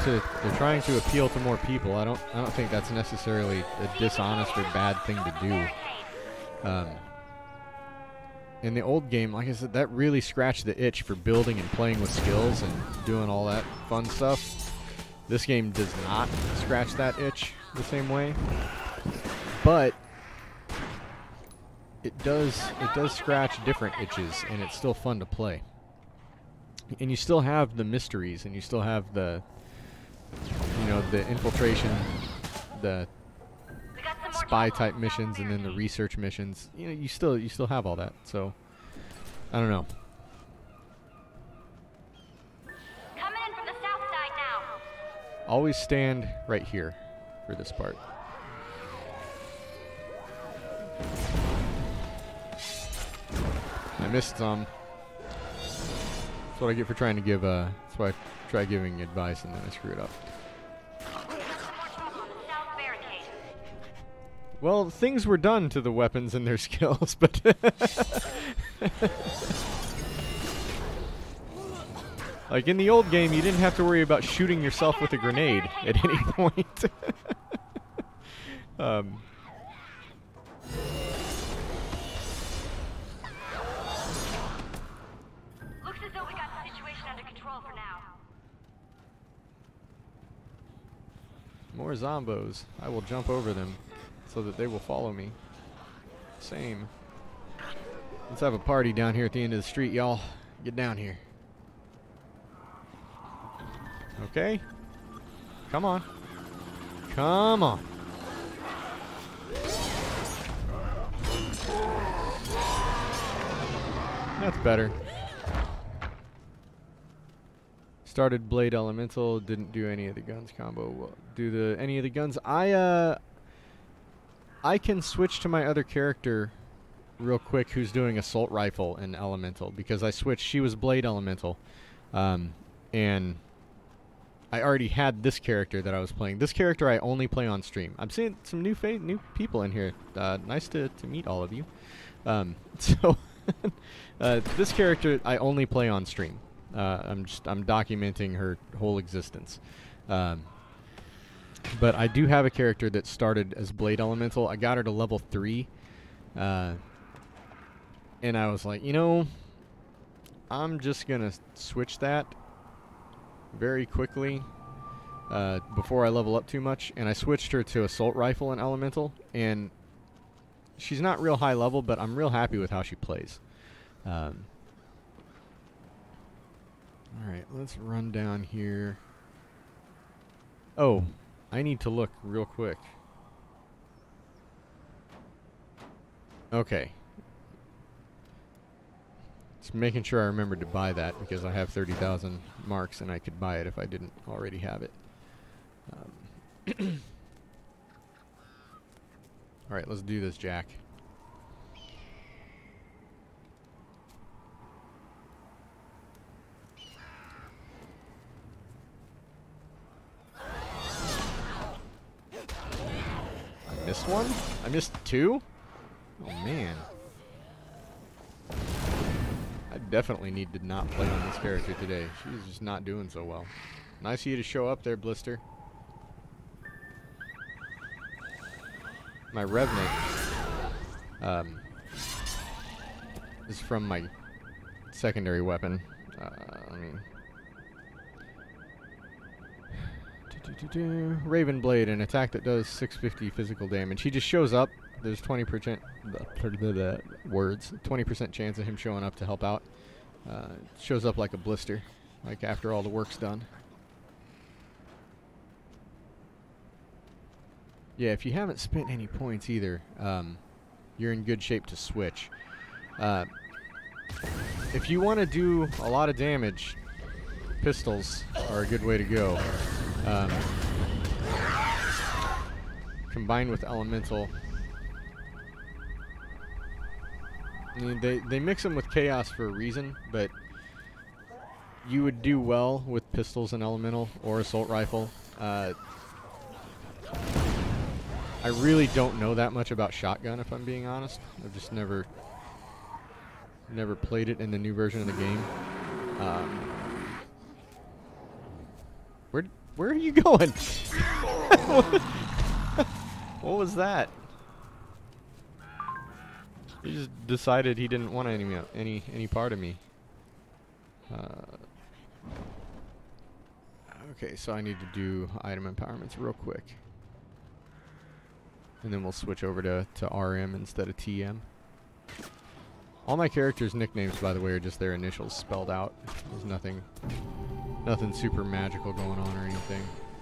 Speaker 1: to appeal to more people. I don't think that's necessarily a dishonest or bad thing to do. In the old game, like I said, that really scratched the itch for building and playing with skills and doing all that fun stuff. This game does not scratch that itch the same way, but it does scratch different itches, and it's still fun to play. And you still have the mysteries, and you still have the infiltration, the spy type missions, and then the research missions. You know, you still have all that. So I don't know.
Speaker 4: Coming in from the south side now.
Speaker 1: Always stand right here for this part. I missed some. That's what I get for trying to give. That's why I try giving advice and then I screw it up. Well, things were done to the weapons and their skills, but like in the old game, you didn't have to worry about shooting yourself with a grenade at any point.
Speaker 4: Looks as though we got the situation under control for now.
Speaker 1: More zombos. I will jump over them so that they will follow me. Same. Let's have a party down here at the end of the street, y'all. Get down here. Okay? Come on. Come on. That's better. Started Blade Elemental, didn't do any of the guns combo. Well, do any of the guns. I can switch to my other character real quick who's doing Assault Rifle and Elemental, because I switched. She was Blade Elemental. And I already had this character that I was playing. This character I only play on stream. I'm seeing some new people in here. Nice to meet all of you. So this character I only play on stream. I'm documenting her whole existence. But I do have a character that started as Blade Elemental. I got her to level 3. And I was like, you know, I'm just going to switch that very quickly before I level up too much. And I switched her to Assault Rifle and Elemental. And she's not real high level, but I'm real happy with how she plays. Alright, let's run down here. Oh, I need to look real quick. Okay. Just making sure I remembered to buy that, because I have 30,000 marks and I could buy it if I didn't already have it. Alright, let's do this, Jack. I missed one? I missed 2? Oh man. I definitely need to not play on this character today. She's just not doing so well. Nice of you to show up there, Blister. My Revenant is from my secondary weapon. Raven Blade, an attack that does 650 physical damage. He just shows up. There's 20% 20% chance of him showing up to help out. Shows up like a blister, like after all the work's done. Yeah, if you haven't spent any points either, you're in good shape to switch. If you want to do a lot of damage, pistols are a good way to go. Combined with Elemental. I mean, they mix them with Chaos for a reason, but you would do well with pistols and Elemental or Assault Rifle. I really don't know that much about Shotgun, if I'm being honest. I've just never played it in the new version of the game. Where are you going? What was that? He just decided he didn't want any part of me. Okay, so I need to do item empowerments real quick. And then we'll switch over to RM instead of TM. All my characters' nicknames, by the way, are just their initials spelled out. There's nothing super magical going on or anything.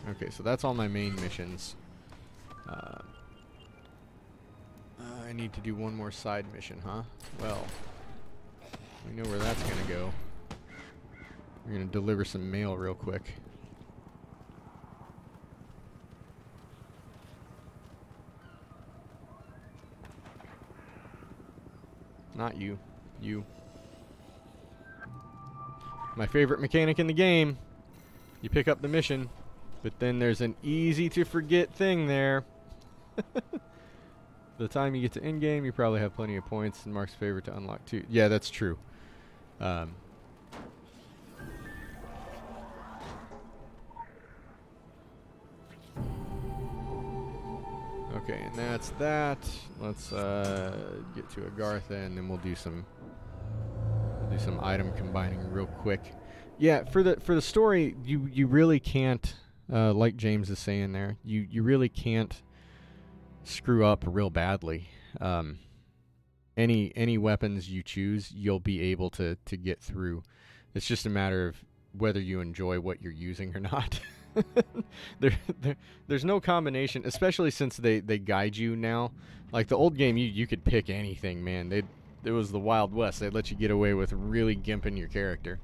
Speaker 1: Okay, so that's all my main missions. I need to do one more side mission, huh? Well, we know where that's gonna go. We're gonna deliver some mail real quick. Not you. You. My favorite mechanic in the game. You pick up the mission, but then there's an easy to forget thing there. By the time you get to in-game, you probably have plenty of points, and Mark's favorite to unlock too. Yeah, that's true. Okay, and that's that. Let's get to Agartha, and then we'll do some item combining real quick. Yeah, for the story, you really can't, like James is saying there, you really can't screw up real badly. Any weapons you choose, you'll be able to get through. It's just a matter of whether you enjoy what you're using or not. There's no combination, especially since they guide you now. Like the old game, you could pick anything, man. It was the Wild West. They'd let you get away with really gimping your character.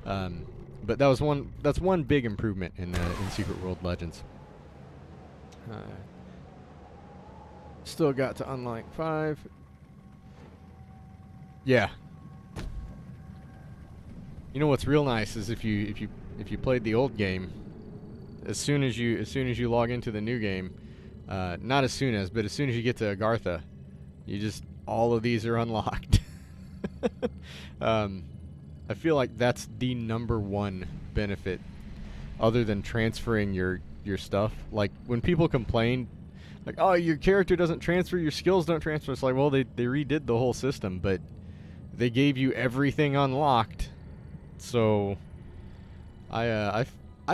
Speaker 1: But that was that's one big improvement in Secret World Legends. Still got to unlock 5. Yeah. You know what's real nice is if you played the old game, as soon as you log into the new game, not as soon as you get to Agartha, all of these are unlocked. I feel like that's the #1 benefit, other than transferring your stuff. Like when people complain, like, oh, your character doesn't transfer, your skills don't transfer. It's like, well, they redid the whole system, but they gave you everything unlocked. So I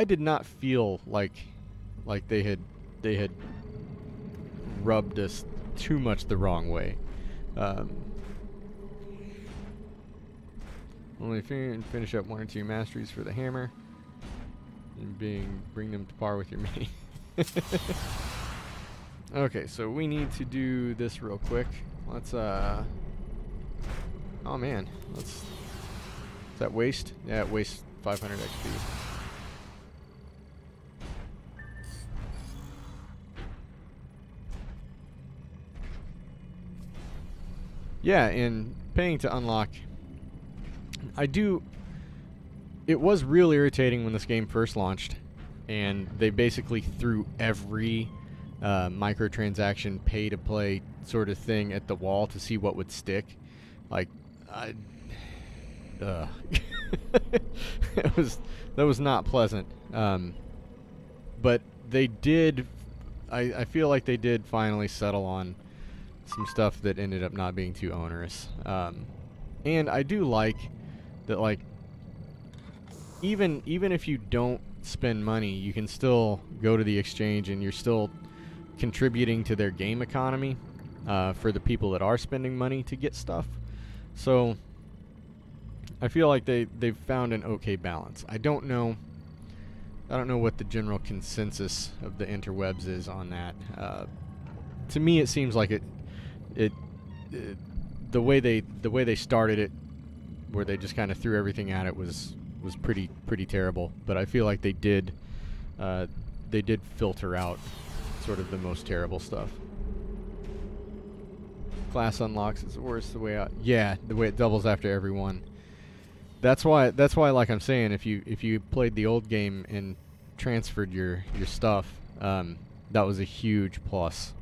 Speaker 1: did not feel like they had rubbed us too much the wrong way. Only finish up 1 or 2 masteries for the hammer, and bring them to par with your main. Okay, so we need to do this real quick. Let's oh man, does that waste? Yeah, it wastes 500 XP. Yeah, and paying to unlock, it was real irritating when this game first launched, and they basically threw every microtransaction pay-to-play sort of thing at the wall to see what would stick. Like, that was not pleasant. But they did, I feel like they did finally settle on some stuff that ended up not being too onerous. And I do like that, like, even if you don't spend money, you can still go to the exchange and you're still contributing to their game economy for the people that are spending money to get stuff. So I feel like they've found an okay balance. I don't know what the general consensus of the interwebs is on that. To me, it seems like the way they started it, where they just kind of threw everything at it, was pretty terrible. But I feel like they did filter out sort of the most terrible stuff. Class unlocks is the worst. The way out, yeah, the way it doubles after every one. That's why, like I'm saying, if you played the old game and transferred your stuff, that was a huge plus.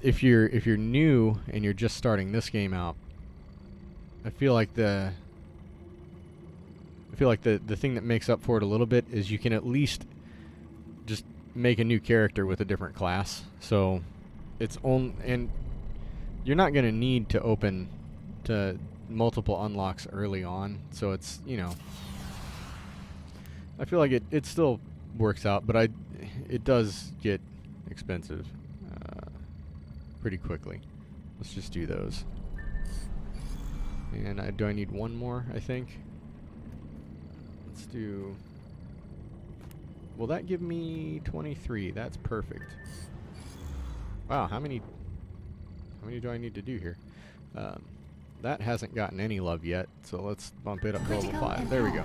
Speaker 1: If you're new and you're just starting this game out, I feel like the thing that makes up for it a little bit is you can at least just make a new character with a different class. So it's and you're not going to need to open to multiple unlocks early on. So it's, I feel like it still works out, but it does get expensive pretty quickly. Let's just do those. And do I need one more, I think? Let's do... Will that give me 23? That's perfect. Wow, how many do I need to do here? That hasn't gotten any love yet, so let's bump it up to level 5. There we go.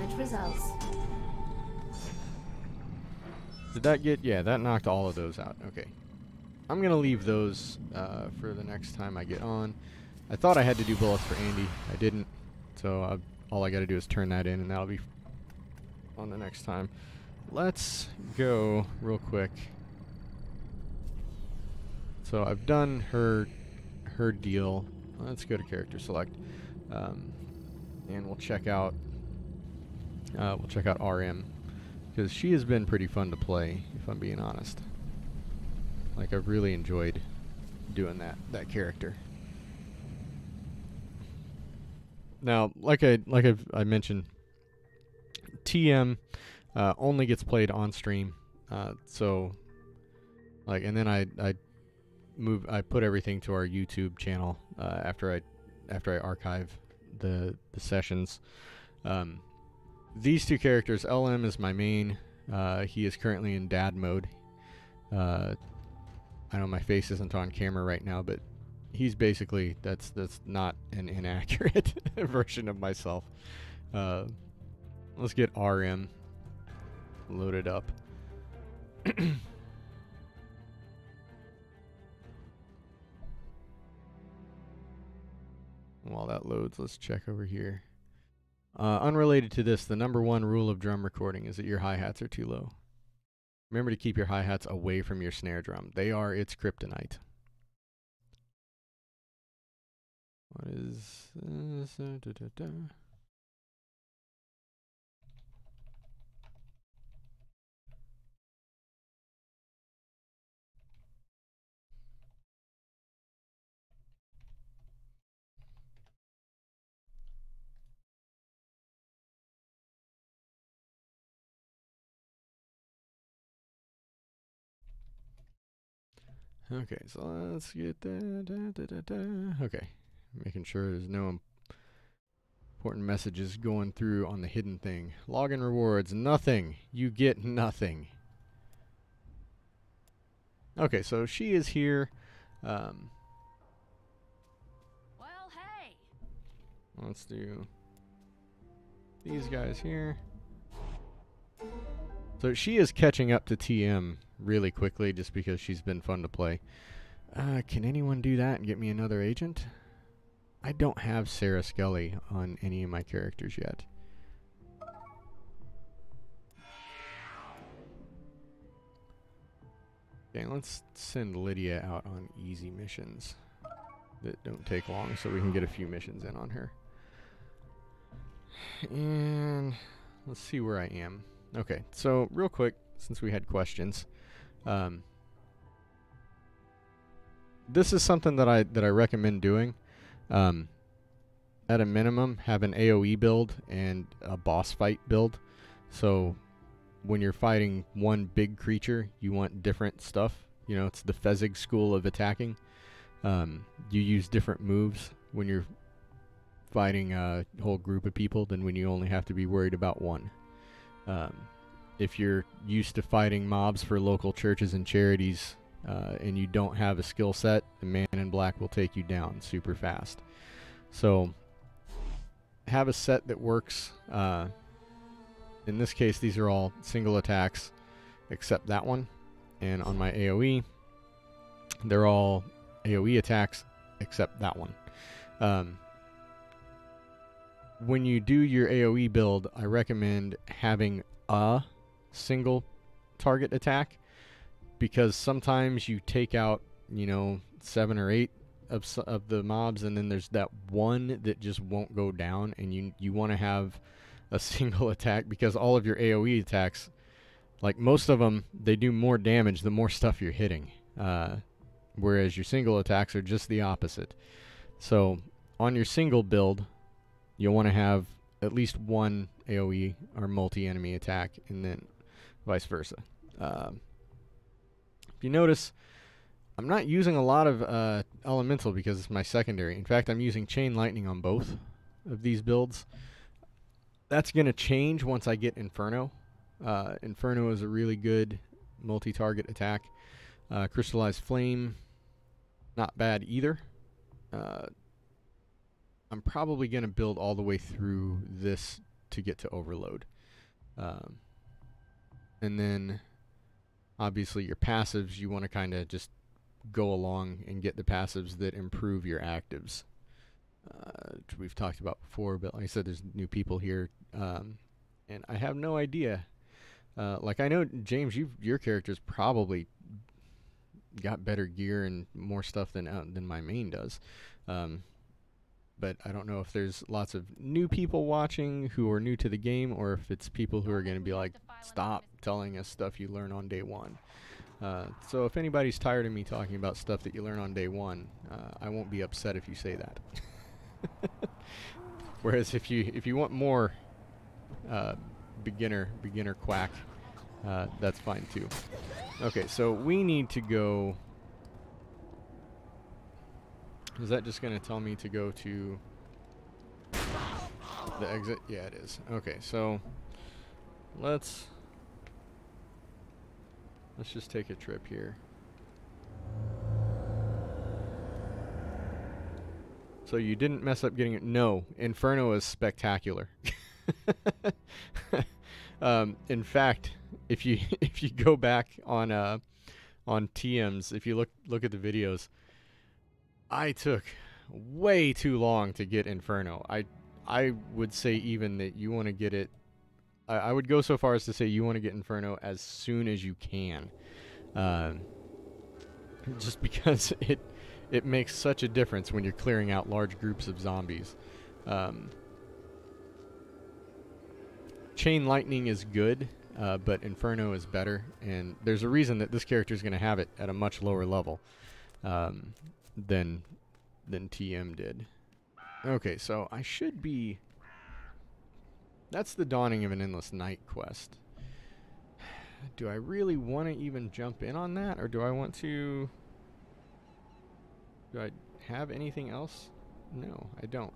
Speaker 1: Did that get... Yeah, that knocked all of those out. Okay. I'm going to leave those for the next time I get on. I thought I had to do bullets for Andy. I didn't. So all I got to do is turn that in, and that'll be on the next time. Let's go real quick. So I've done her deal. Let's go to character select, and we'll check out RM, because she has been pretty fun to play, if I'm being honest. Like, I've really enjoyed doing that character. Now, like I mentioned, TM only gets played on stream. So, like, and then I put everything to our YouTube channel after I archive the sessions. These two characters, LM is my main. He is currently in dad mode. I know my face isn't on camera right now, but he's basically, that's not an inaccurate version of myself. Let's get RM loaded up. While that loads, let's check over here. Unrelated to this, the #1 rule of drum recording is that your hi-hats are too low. Remember to keep your hi-hats away from your snare drum. They are its kryptonite. What is this? Okay, so let's get that. Okay, making sure there's no important messages going through on the hidden thing. Login rewards, nothing. You get nothing. Okay, so she is here.
Speaker 4: Well, hey.
Speaker 1: Let's do these guys here. So she is catching up to TM really quickly just because she's been fun to play. Can anyone do that and get me another agent? I don't have Sarah Skelly on any of my characters yet. Okay, let's send Lydia out on easy missions that don't take long so we can get a few missions in on her. And let's see where I am. Okay, so real quick, since we had questions, this is something that I recommend doing. At a minimum, have an AoE build and a boss fight build. So when you're fighting one big creature, you want different stuff. You know, it's the Fezzik school of attacking. You use different moves when you're fighting a whole group of people than when you only have to be worried about one. If you're used to fighting mobs for local churches and charities, and you don't have a skill set, the man in black will take you down super fast. So have a set that works. In this case, these are all single attacks except that one. And on my AoE, they're all AoE attacks except that one. When you do your AoE build, I recommend having a single target attack, because sometimes you take out, you know, 7 or 8 of the mobs, and then there's that one that just won't go down, and you want to have a single attack, because all of your AoE attacks, like most of them, they do more damage the more stuff you're hitting, whereas your single attacks are just the opposite. So on your single build, you'll want to have at least one AoE or multi-enemy attack, and then vice versa. If you notice, I'm not using a lot of Elemental because it's my secondary. In fact, I'm using Chain Lightning on both of these builds. That's going to change once I get Inferno. Inferno is a really good multi-target attack. Crystallized Flame, not bad either. I'm probably going to build all the way through this to get to Overload. And then, obviously, your passives, you want to kind of just go along and get the passives that improve your actives. Which we've talked about before, but like I said, there's new people here. And I have no idea. Like, I know, James, your character's probably got better gear and more stuff than my main does. But I don't know if there's lots of new people watching who are new to the game, or if it's people who are going to be like, stop telling us stuff you learn on day one. So if anybody's tired of me talking about stuff that you learn on day one, I won't be upset if you say that. Whereas if you want more beginner quack, that's fine too. Okay, so we need to go. Is that just going to tell me to go to the exit? Yeah, it is. Okay, so let's just take a trip here. So you didn't mess up getting it. No, Inferno is spectacular. In fact, if you go back on TMs, if you look at the videos, I took way too long to get Inferno. I would say even that you want to get it. I would go so far as to say you want to get Inferno as soon as you can, just because it makes such a difference when you're clearing out large groups of zombies. Chain Lightning is good, but Inferno is better, and there's a reason that this character is going to have it at a much lower level than TM did. Okay, so I should be... That's the Dawning of an Endless Night quest. Do I really want to even jump in on that, or do I want to... Do I have anything else? No, I don't.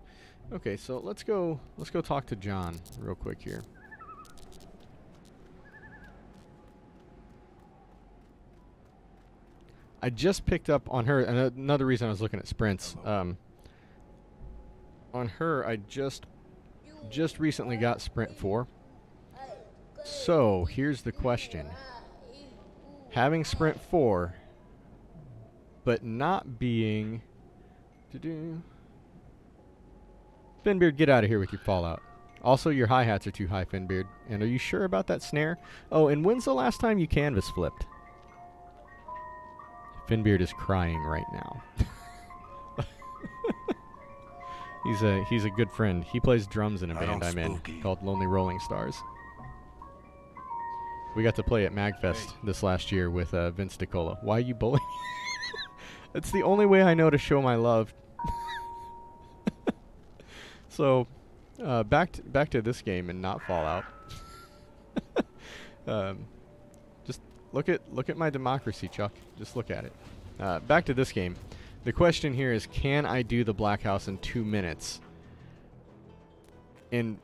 Speaker 1: Okay, so let's go talk to John real quick here. I just picked up on her, and another reason I was looking at sprints. On her, I just recently got Sprint 4. So, here's the question. Having Sprint 4, but not being... Finbeard, get out of here with your Fallout. Also, your hi-hats are too high, Finbeard. And are you sure about that snare? Oh, and when's the last time you canvas flipped? Finbeard is crying right now. He's a good friend. He plays drums in a band I'm in called Lonely Rolling Stars. We got to play at MagFest this last year with Vince DiCola. Why are you bullying? It's the only way I know to show my love. So, back to this game and not Fallout. Just look at my democracy, Chuck. Just look at it. Back to this game. The question here is, can I do the Black House in 2 minutes? And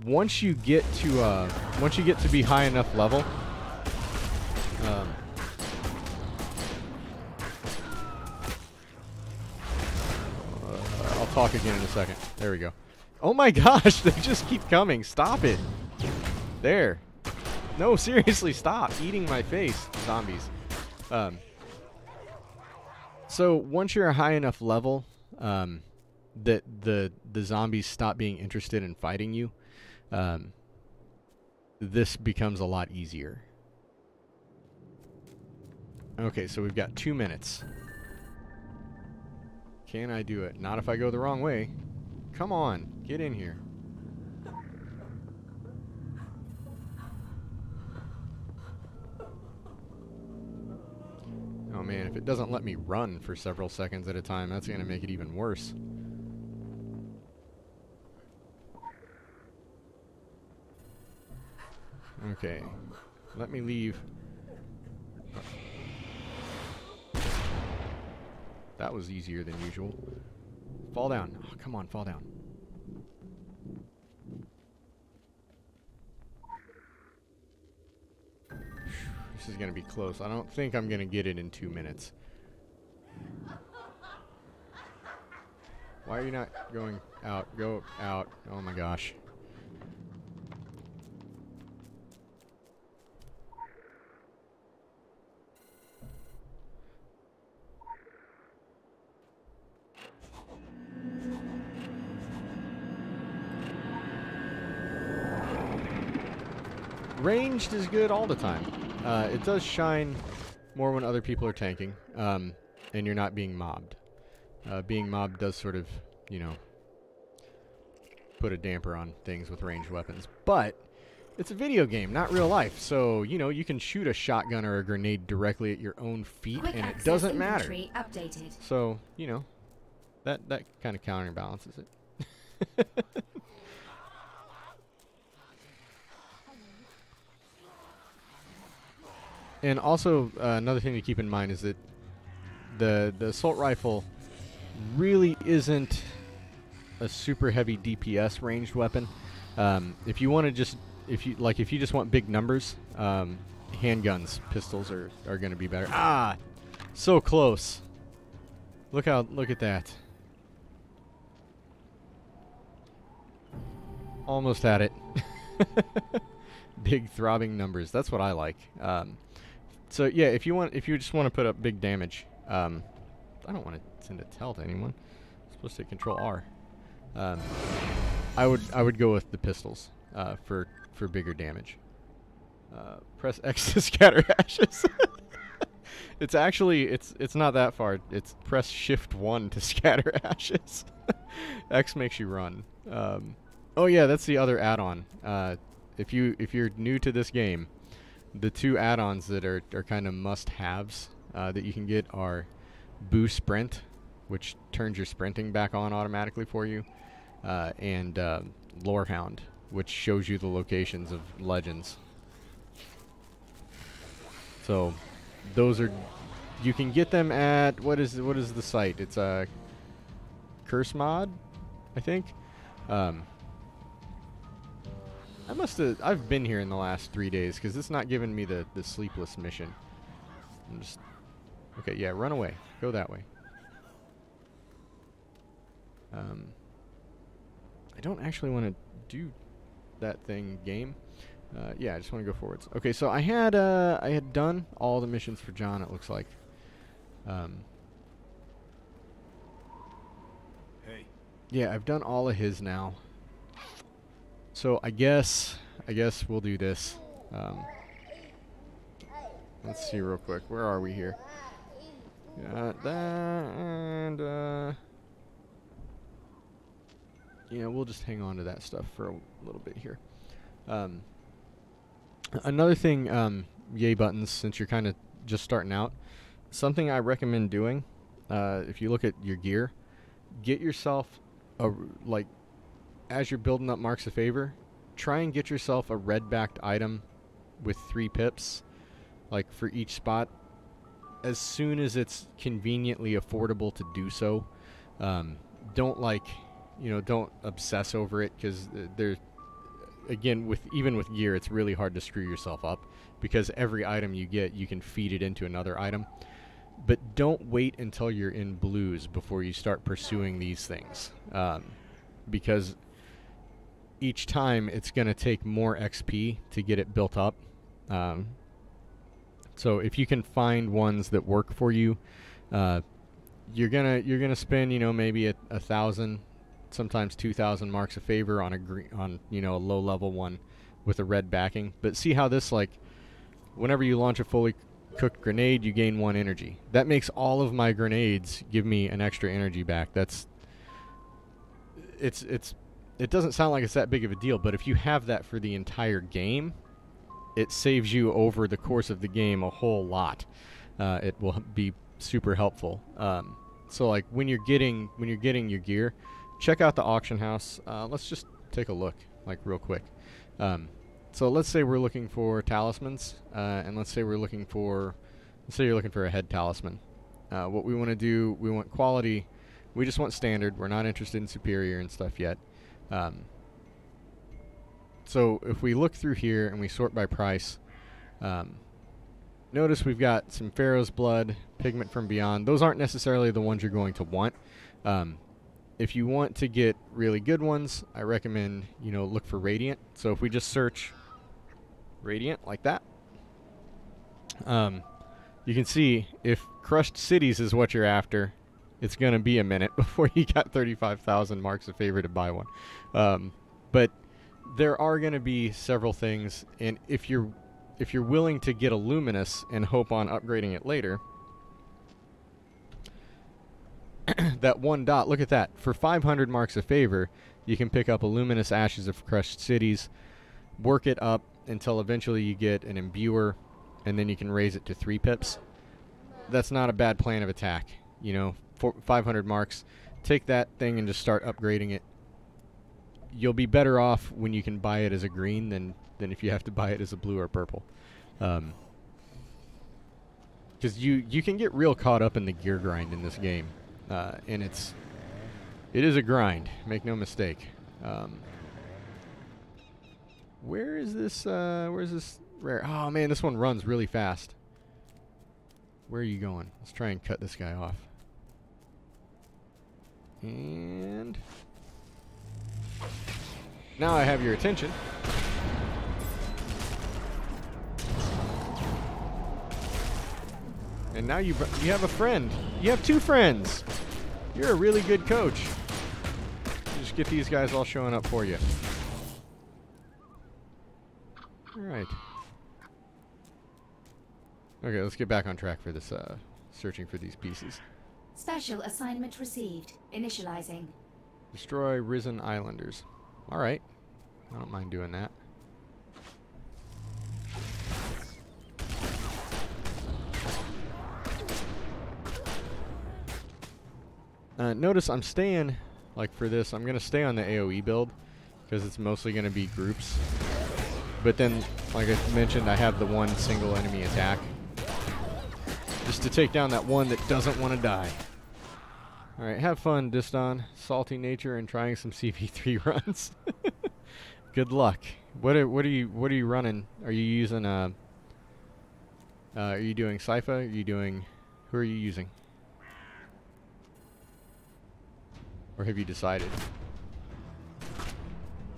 Speaker 1: once you get to be high enough level, I'll talk again in a second. There we go. Oh my gosh, they just keep coming. Stop it. There. No, seriously, stop eating my face, zombies. So once you're a high enough level that the zombies stop being interested in fighting you, this becomes a lot easier. Okay, so we've got 2 minutes. Can I do it? Not if I go the wrong way. Come on, get in here. Oh man, if it doesn't let me run for several seconds at a time, that's going to make it even worse. Okay, let me leave. That was easier than usual. Fall down. Oh, come on, fall down. This is going to be close. I don't think I'm going to get it in 2 minutes. Why are you not going out? Go out. Oh my gosh. Ranged is good all the time. It does shine more when other people are tanking, and you're not being mobbed. Being mobbed does sort of, you know, put a damper on things with ranged weapons. But it's a video game, not real life. So, you know, you can shoot a shotgun or a grenade directly at your own feet, and it doesn't matter.
Speaker 5: Updated.
Speaker 1: So, you know, that kind of counterbalances it. And also, another thing to keep in mind is that the assault rifle really isn't a super heavy DPS ranged weapon. If you want to if you just want big numbers, handguns, pistols are going to be better. Ah, so close. Look at that. Almost had it. Big throbbing numbers. That's what I like. So yeah, if you just want to put up big damage, I don't want to send a tell to anyone. I'm supposed to hit Control R. I would go with the pistols for bigger damage. Press X to scatter ashes. It's actually it's not that far. It's press Shift 1 to scatter ashes. X makes you run. Oh yeah, that's the other add-on. If you're new to this game, the two add-ons that are kind of must-haves that you can get are Boo Sprint, which turns your sprinting back on automatically for you, and Lorehound, which shows you the locations of legends. So those are, you can get them at, what is the site? It's a Curse Mod, I think. I've been here in the last 3 days because it's not giving me the sleepless mission. I'm just, okay, yeah, run away. Go that way. I don't actually want to do that thing, game. Yeah, I just want to go forwards. Okay, so I had done all the missions for John, it looks like.
Speaker 3: Hey.
Speaker 1: Yeah, I've done all of his now. So I guess we'll do this. Let's see real quick. Where are we here? Got that, and yeah, we'll just hang on to that stuff for a little bit here. Another thing, yay buttons, since you're kind of just starting out, something I recommend doing, if you look at your gear, get yourself a, like, as you're building up marks of favor, try and get yourself a red-backed item with 3 pips, like for each spot, as soon as it's conveniently affordable to do so. Don't don't obsess over it, because there's, again, even with gear, it's really hard to screw yourself up, because every item you get, you can feed it into another item. But don't wait until you're in blues before you start pursuing these things, because each time it's going to take more XP to get it built up. So if you can find ones that work for you, you're gonna spend, maybe 1,000, sometimes 2,000 marks of favor on a low level one with a red backing. But see how this, like, whenever you launch a fully cooked grenade, you gain 1 energy. That makes all of my grenades give me an extra energy back. It doesn't sound like it's that big of a deal, but if you have that for the entire game, it saves you over the course of the game a whole lot. It will be super helpful. So like when you're getting your gear, check out the auction house. Let's just take a look, like, real quick. So let's say we're looking for talismans, and let's say you're looking for a head talisman. What we want to do, we want quality. We just want standard. We're not interested in superior and stuff yet. So if we look through here and we sort by price, notice we've got some Pharaoh's Blood, Pigment from Beyond. Those aren't necessarily the ones you're going to want. If you want to get really good ones, I recommend, look for Radiant. So if we just search Radiant like that, you can see if Crushed Cities is what you're after, it's going to be a minute before you got 35,000 marks of favor to buy one. But there are going to be several things, and if you're willing to get a Luminous and hope on upgrading it later, that 1 dot, look at that. For 500 marks of favor, you can pick up a Luminous Ashes of Crushed Cities, work it up until eventually you get an Imbuer, and then you can raise it to 3 pips. That's not a bad plan of attack. 500 marks, take that thing and just start upgrading it. You'll be better off when you can buy it as a green than if you have to buy it as a blue or purple. Because you can get real caught up in the gear grind in this game. And it is a grind, make no mistake. Where is this rare? Oh man, this one runs really fast. Where are you going? Let's try and cut this guy off. And Now I have your attention. And now you have a friend. You have 2 friends. You're a really good coach. Just get these guys all showing up for you. All right. Okay, let's get back on track for this searching for these pieces.
Speaker 5: Special assignment received. Initializing.
Speaker 1: Destroy Risen Islanders. All right. I don't mind doing that. Notice I'm staying, like for this, I'm going to stay on the AoE build because it's mostly going to be groups. But then, like I mentioned, I have the one single enemy attack. Just to take down that one that doesn't want to die. Alright, have fun, Diston. Salty nature and trying some CP3 runs. Good luck. What are you running? Are you using are you doing Sypha? Are you doing, who are you using? Or have you decided?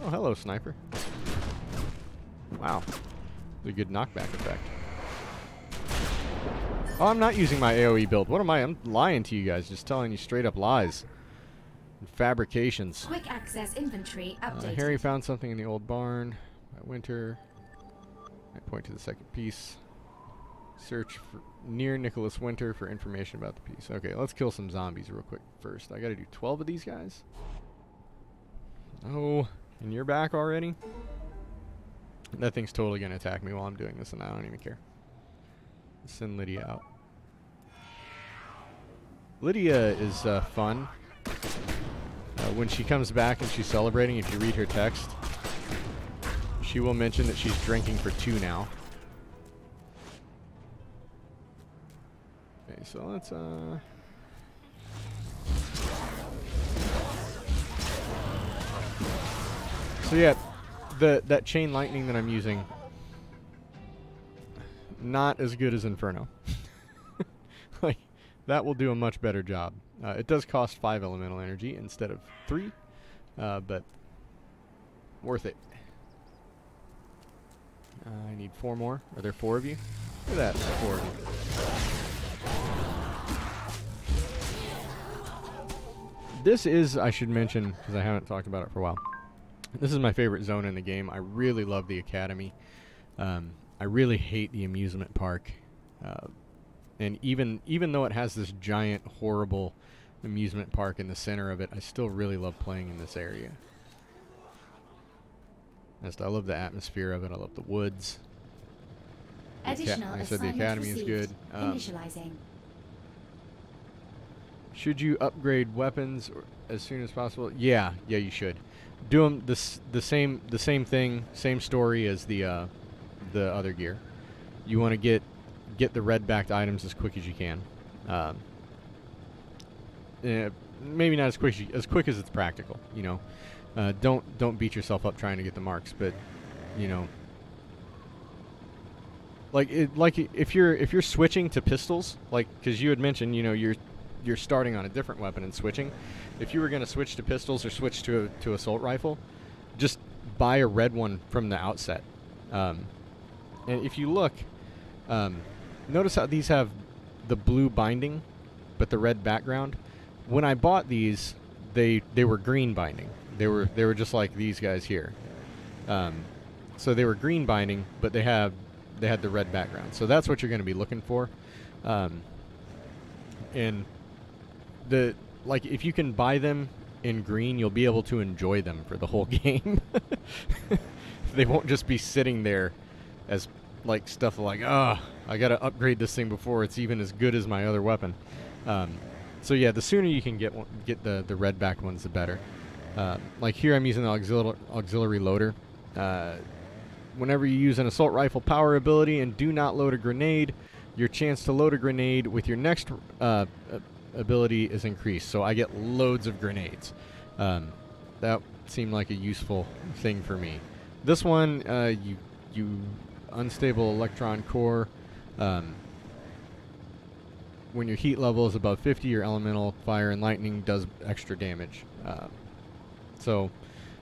Speaker 1: Oh, hello, sniper. Wow. It's a good knockback effect. Oh, I'm not using my AoE build. What am I? I'm lying to you guys, just telling you straight up lies. And fabrications.
Speaker 5: Quick access inventory updated.
Speaker 1: Harry found something in the old barn. By Winter. I point to the second piece. Search for near Nicholas Winter for information about the piece. Okay, let's kill some zombies real quick first. I gotta do 12 of these guys. Oh, and you're back already? That thing's totally gonna attack me while I'm doing this, and I don't even care. Let's send Lydia out. Lydia is fun. When she comes back and she's celebrating, if you read her text, she will mention that she's drinking for 2 now. Okay, so let's so yeah, that chain lightning that I'm using, not as good as Inferno. Like, that will do a much better job. It does cost 5 elemental energy instead of 3, but worth it. I need 4 more. Are there 4 of you? Look at that, 4 of you. This is, I should mention, because I haven't talked about it for a while, this is my favorite zone in the game. I really love the Academy. I really hate the amusement park. And even though it has this giant, horrible amusement park in the center of it, I still really love playing in this area. I love the atmosphere of it. I love the woods.
Speaker 5: Additional
Speaker 1: like I said, the
Speaker 5: assignment
Speaker 1: Academy is good.
Speaker 5: received. Initializing.
Speaker 1: Should you upgrade weapons as soon as possible? Yeah, you should. Do them the same thing, same story as the other gear. You want to get the red-backed items as quick as you can. Maybe not as quick as it's practical. You know, don't beat yourself up trying to get the marks, but you know, like if you're switching to pistols, like because you had mentioned, you know, you're starting on a different weapon and switching. If you were going to switch to pistols or switch to assault rifle, just buy a red one from the outset. And if you look, notice how these have the blue binding, but the red background. When I bought these, they were green binding. They were just like these guys here. So they were green binding, but they had the red background. So that's what you're going to be looking for. And if you can buy them in green, you'll be able to enjoy them for the whole game. They won't just be sitting there as like stuff like, I gotta upgrade this thing before it's even as good as my other weapon. So yeah, the sooner you can get the red backed ones, the better. Like here, I'm using the auxiliary loader. Whenever you use an assault rifle power ability and do not load a grenade, your chance to load a grenade with your next ability is increased. So I get loads of grenades. That seemed like a useful thing for me. This one, you unstable electron core. When your heat level is above 50, your elemental fire and lightning does extra damage. So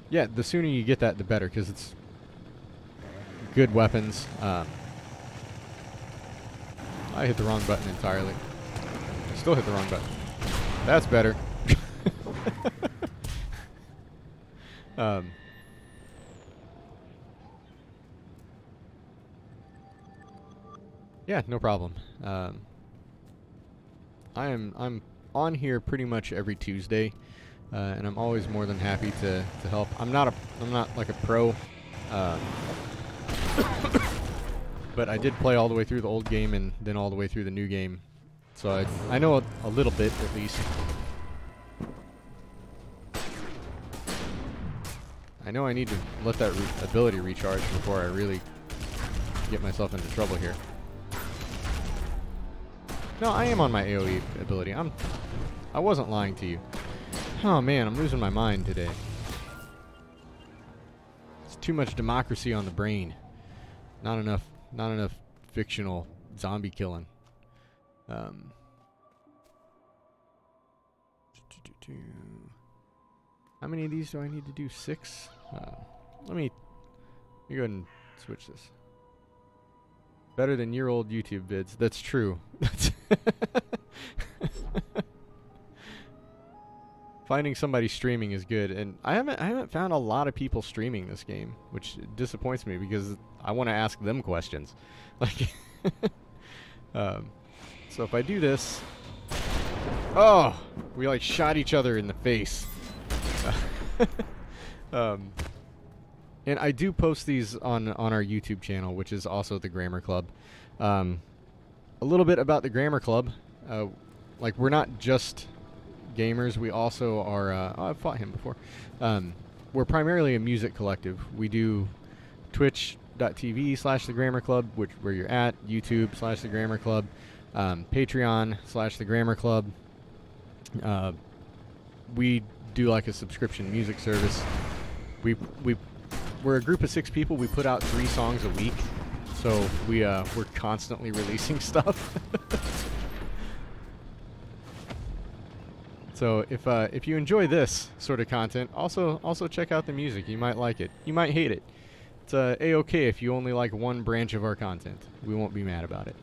Speaker 1: Yeah, the sooner you get that, the better, because it's good weapons. I hit the wrong button entirely. Still hit the wrong button. That's better. Yeah, no problem. I'm on here pretty much every Tuesday, and I'm always more than happy to help. I'm not like a pro, but I did play all the way through the old game and then all the way through the new game, so I know a little bit at least. I know I need to let that ability recharge before I really get myself into trouble here. No, I am on my AoE ability. I wasn't lying to you. Oh man, I'm losing my mind today. It's too much democracy on the brain. Not enough fictional zombie killing. How many of these do I need to do? 6? Let me go ahead and switch this. Better than your old YouTube vids. That's true. Finding somebody streaming is good, and I haven't found a lot of people streaming this game, which disappoints me because I want to ask them questions. Like, so if I do this, oh, we like shot each other in the face. And I do post these on our YouTube channel, which is also the Grammar Club. A little bit about the Grammar Club. Like, we're not just gamers. We also are... oh, I've fought him before. We're primarily a music collective. We do twitch.tv/The Grammar Club, where you're at, YouTube/The Grammar Club, Patreon/The Grammar Club. We do like a subscription music service. We're a group of 6 people. We put out 3 songs a week, so we're constantly releasing stuff. So if you enjoy this sort of content, also check out the music. You might like it. You might hate it. It's a-okay if you only like one branch of our content. We won't be mad about it.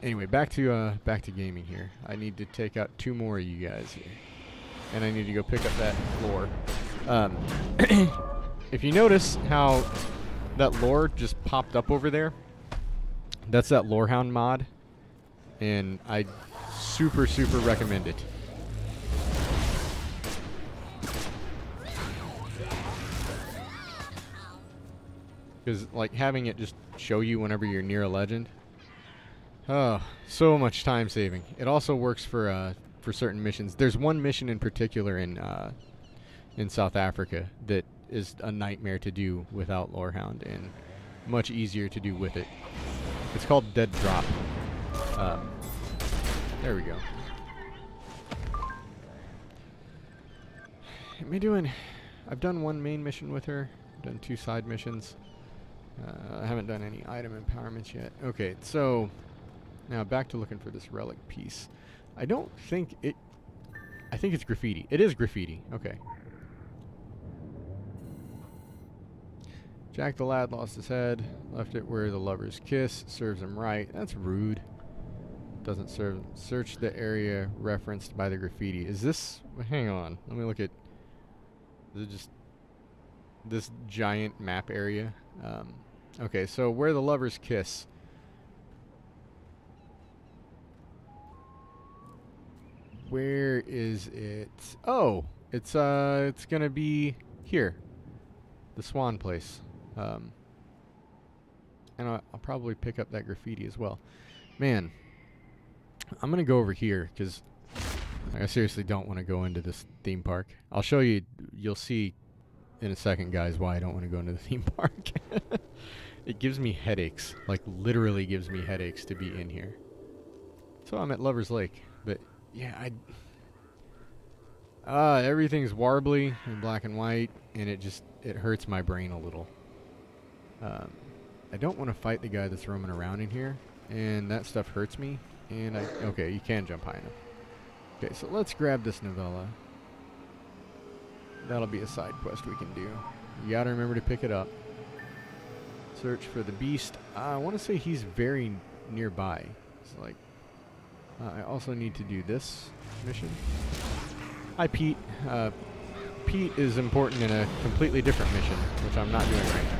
Speaker 1: Anyway, back to gaming here. I need to take out 2 more of you guys here, and I need to go pick up that lore. If you notice how that lore just popped up over there, that's that Lorehound mod, and I super recommend it. Because like having it just show you whenever you're near a legend, oh, so much time saving. It also works for certain missions. There's one mission in particular in South Africa that is a nightmare to do without Lorehound and much easier to do with it. It's called Dead Drop. There we go. I've done 1 main mission with her, done 2 side missions. I haven't done any item empowerments yet. Okay, so now back to looking for this relic piece. I think it's graffiti. It is graffiti. Okay. Jack the lad lost his head, left it where the lovers kiss, serves him right. That's rude. Doesn't serve. Search the area referenced by the graffiti. Is this... Hang on. Let me look at... Is it just this giant map area? Okay, so where the lovers kiss. Where is it? Oh, it's gonna be here. The Swan place. And I'll probably pick up that graffiti as well. Man, I'm going to go over here because I seriously don't want to go into this theme park. I'll show you. You'll see in a second, guys, why I don't want to go into the theme park. It gives me headaches. Like, literally gives me headaches to be in here. So I'm at Lover's Lake. But, yeah, everything's warbly and black and white, and it hurts my brain a little. I don't want to fight the guy that's roaming around in here, and that stuff hurts me. And okay, you can jump high enough. Okay, so let's grab this novella. that'll be a side quest we can do. You gotta remember to pick it up. Search for the beast. I want to say he's very nearby. It's like, I also need to do this mission. Hi, Pete. Pete is important in a completely different mission, which I'm not doing right now.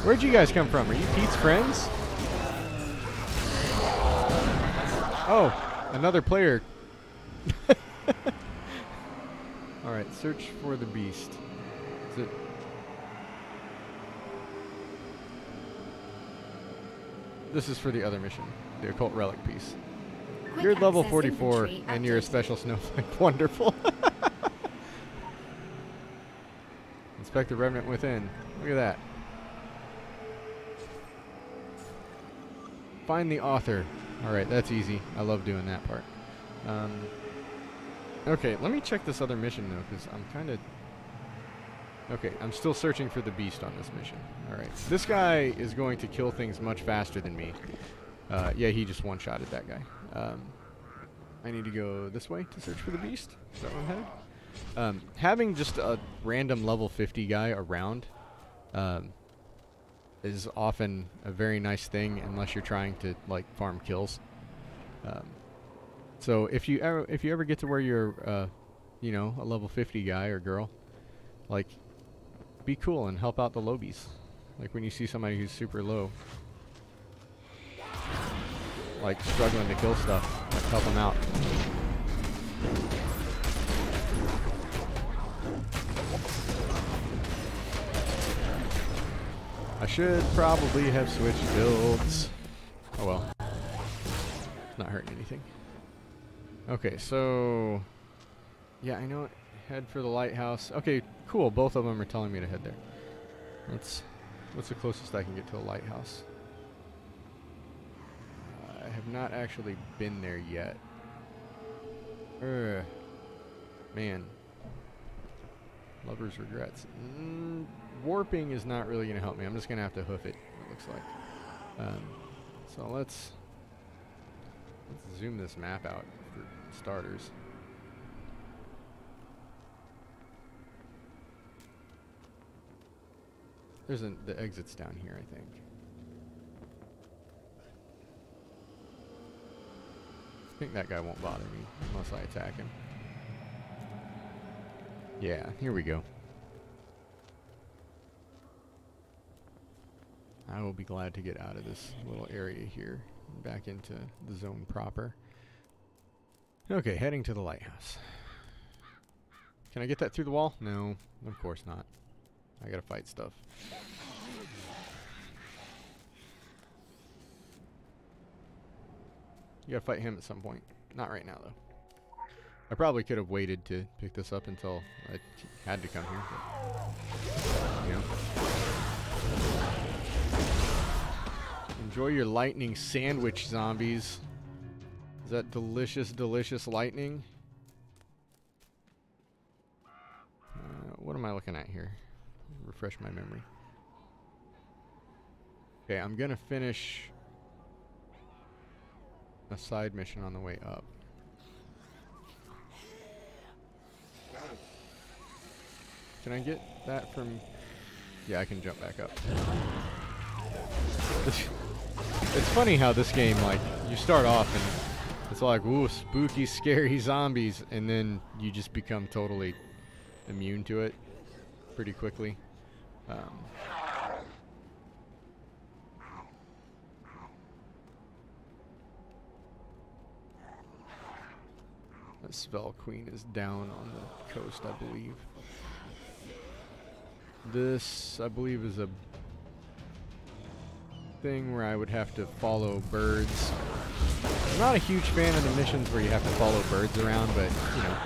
Speaker 1: Where'd you guys come from? Are you Pete's friends? Oh, another player. Alright, search for the beast. Is it... This is for the other mission, the occult relic piece.
Speaker 5: Quick
Speaker 1: You're level
Speaker 5: access
Speaker 1: 44
Speaker 5: inventory
Speaker 1: and you're a
Speaker 5: updated.
Speaker 1: special snowflake. Wonderful. Inspect the remnant within. Look at that. Find the author. Alright, that's easy. I love doing that part. Okay, let me check this other mission though, because I'm kind of... Okay, I'm still searching for the beast on this mission. Alright, this guy is going to kill things much faster than me. Yeah, he just one-shotted that guy. I need to go this way to search for the beast. Is that where I'm headed? Having just a random level 50 guy around is often a very nice thing, unless you're trying to like farm kills. So if you ever get to where you're you know, a level 50 guy or girl, like, be cool and help out the lobies. Like when you see somebody who's super low, like struggling to kill stuff, like help them out. I should probably have switched builds. Oh well. It's not hurting anything. Okay, so... Yeah, I know it. Head for the lighthouse. Okay, cool. Both of them are telling me to head there. What's the closest I can get to a lighthouse? I have not actually been there yet. Man. Lover's regrets. Warping is not really going to help me. I'm just going to have to hoof it, it looks like. So let's zoom this map out for starters. The exit's down here, I think. I think that guy won't bother me unless I attack him. Yeah, here we go. I will be glad to get out of this little area here and back into the zone proper. Okay, heading to the lighthouse. Can I get that through the wall? No, of course not. I gotta fight stuff. You gotta fight him at some point. Not right now, though. I probably could have waited to pick this up until I had to come here. But, you know. Enjoy your lightning sandwich, zombies. Is that delicious, delicious lightning? What am I looking at here? Refresh my memory. Okay, I'm gonna finish a side mission on the way up. Can I get that from... Yeah, I can jump back up. It's funny how this game, like, you start off and it's like, ooh, spooky, scary zombies, and then you just become totally immune to it pretty quickly. The Spell Queen is down on the coast, I believe. This, I believe, is a thing where I would have to follow birds. I'm not a huge fan of the missions where you have to follow birds around, but, you know,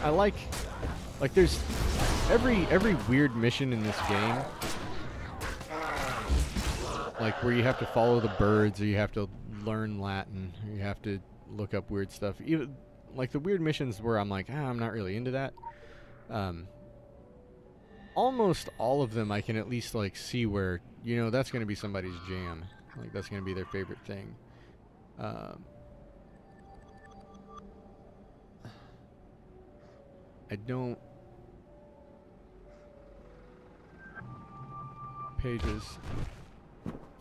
Speaker 1: I like there's every weird mission in this game, like where you have to follow the birds, or you have to learn Latin, or you have to look up weird stuff. Even like the weird missions where I'm like, I'm not really into that. Almost all of them I can at least like see where, you know, that's going to be somebody's jam. Like that's going to be their favorite thing. I don't... Pages.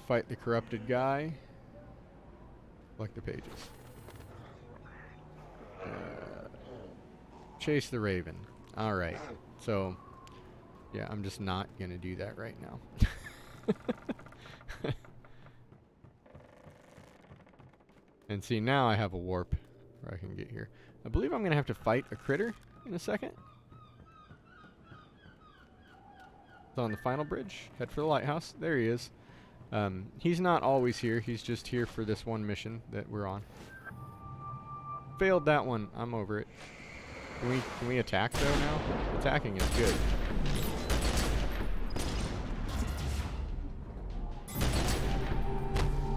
Speaker 1: Fight the corrupted guy. Collect the pages. Chase the raven. Alright. So, yeah, I'm just not going to do that right now. And see, now I have a warp where I can get here. I believe I'm going to have to fight a critter in a second. It's on the final bridge. Head for the lighthouse. There he is. He's not always here. He's just here for this one mission that we're on. Failed that one. I'm over it. Can we attack though now? Attacking is good.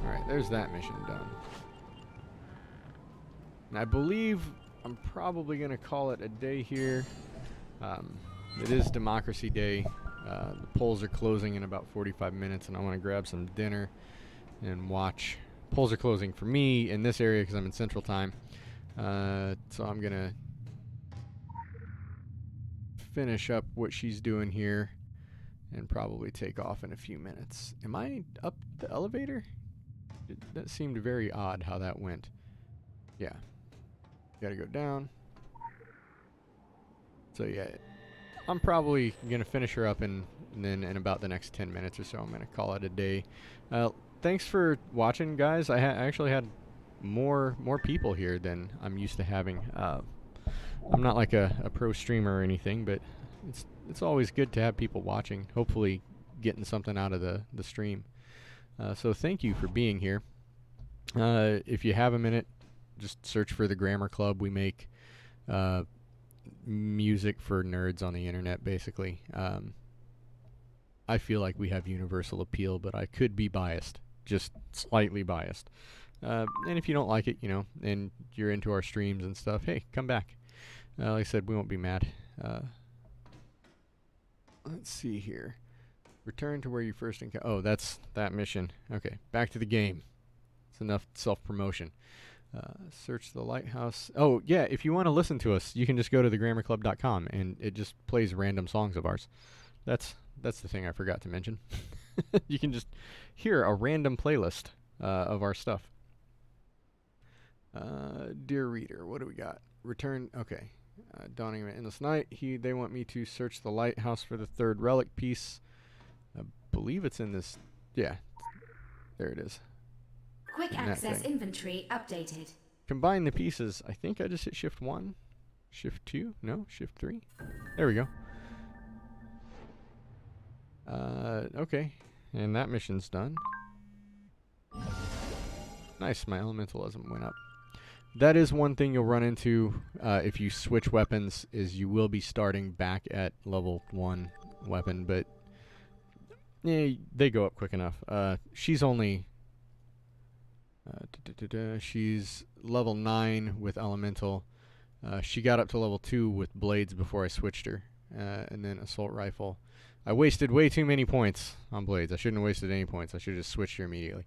Speaker 1: Alright, there's that mission done. And I believe I'm probably going to call it a day here. It is Democracy Day. The polls are closing in about 45 minutes, and I want to grab some dinner and watch. Polls are closing for me in this area because I'm in Central Time. So I'm going to finish up what she's doing here and probably take off in a few minutes. Am I up the elevator? That seemed very odd how that went. Yeah. Gotta go down. So yeah, I'm probably gonna finish her up and then in about the next 10 minutes or so I'm gonna call it a day. Thanks for watching, guys. I actually had more people here than I'm used to having. I'm not like a pro streamer or anything, but it's always good to have people watching, hopefully getting something out of the stream. So thank you for being here. If you have a minute, just search for the Grammar Club. We make music for nerds on the internet, basically. I feel like we have universal appeal, but I could be biased, just slightly biased. And if you don't like it, you know, and you're into our streams and stuff, hey, come back. Like I said, we won't be mad. Let's see here. Return to where you first encountered. Oh, that's that mission. Okay, back to the game. It's enough self-promotion. Search the lighthouse. Oh, yeah, if you want to listen to us, you can just go to thegrammarclub.com, and it just plays random songs of ours. That's the thing I forgot to mention. You can just hear a random playlist of our stuff. Dear reader, what do we got? Return. Okay. Dawning of an Endless Night. They want me to search the lighthouse for the third relic piece. I believe it's in this. Yeah. There it is.
Speaker 5: Quick access inventory updated.
Speaker 1: Combine the pieces. I think I just hit shift 1. Shift 2? No, shift 3. There we go. Okay. And that mission's done. Nice, my elementalism went up. That is one thing you'll run into if you switch weapons, is you will be starting back at level 1 weapon, but yeah, they go up quick enough. She's only... she's level 9 with elemental. She got up to level 2 with blades before I switched her. And then assault rifle. I wasted way too many points on blades. I shouldn't have wasted any points. I should have just switched her immediately.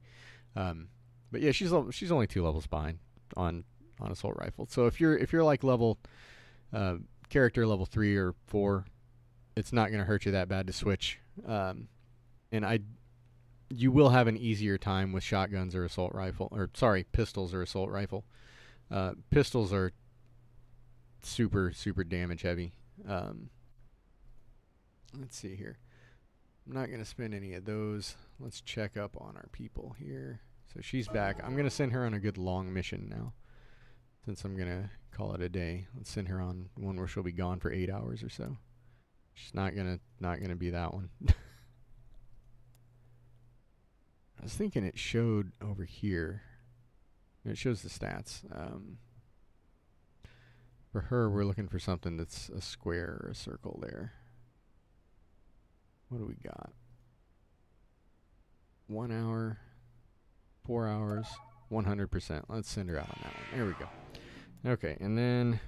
Speaker 1: But yeah, she's only 2 levels behind on assault rifle. So if you're like level character level 3 or 4, it's not gonna hurt you that bad to switch. And you will have an easier time with shotguns or assault rifle, or sorry, pistols or assault rifle. Pistols are super damage heavy. Let's see here. I'm not gonna spend any of those. Let's check up on our people here. So she's back. I'm gonna send her on a good long mission now, since I'm gonna call it a day. Let's send her on one where she'll be gone for 8 hours or so. She's not gonna be that one. I was thinking it showed over here. It shows the stats. For her, we're looking for something that's a square or a circle there. What do we got? 1 hour, 4 hours, 100%. Let's send her out on that one. There we go. Okay, and then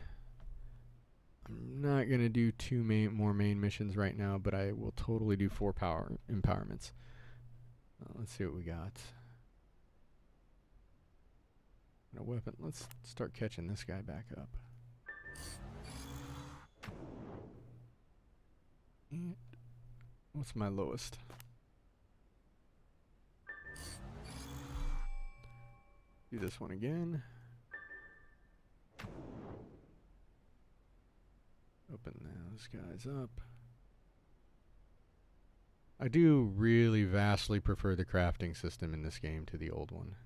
Speaker 1: I'm not going to do 2 more main missions right now, but I will totally do 4 power empowerments. Let's see what we got. A weapon. Let's start catching this guy back up. What's my lowest? Do this one again. Open those guys up. I do really vastly prefer the crafting system in this game to the old one.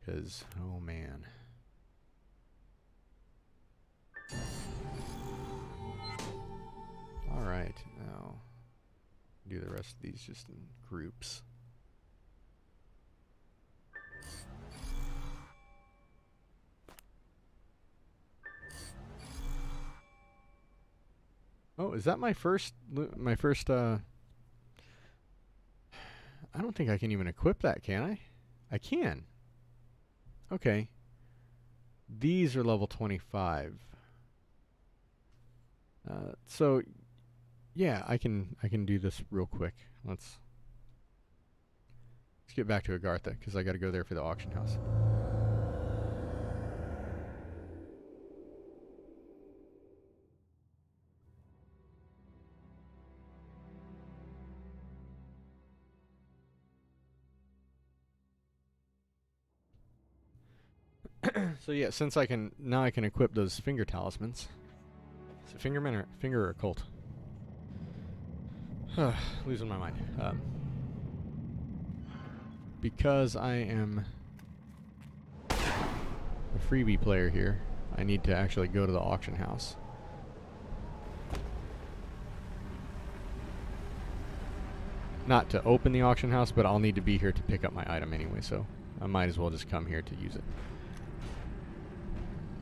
Speaker 1: Because, oh man. Alright, now do the rest of these just in groups. Oh, is that my first, I don't think I can even equip that, can I? I can. Okay. These are level 25. So, yeah, I can do this real quick. Let's get back to Agartha, because I got to go there for the auction house. So yeah, since I can equip those finger talismans. Is it finger or occult? Losing my mind. Because I am a freebie player here, I need to actually go to the auction house. Not to open the auction house, but I'll need to be here to pick up my item anyway, so I might as well just come here to use it.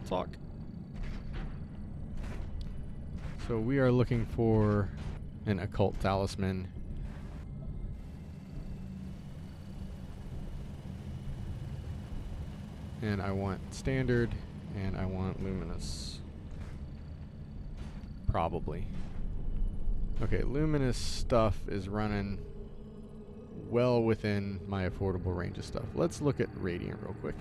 Speaker 1: Talk. So we are looking for an occult talisman. And I want standard, and I want luminous. Probably. Okay, luminous stuff is running well within my affordable range of stuff. Let's look at radiant real quick.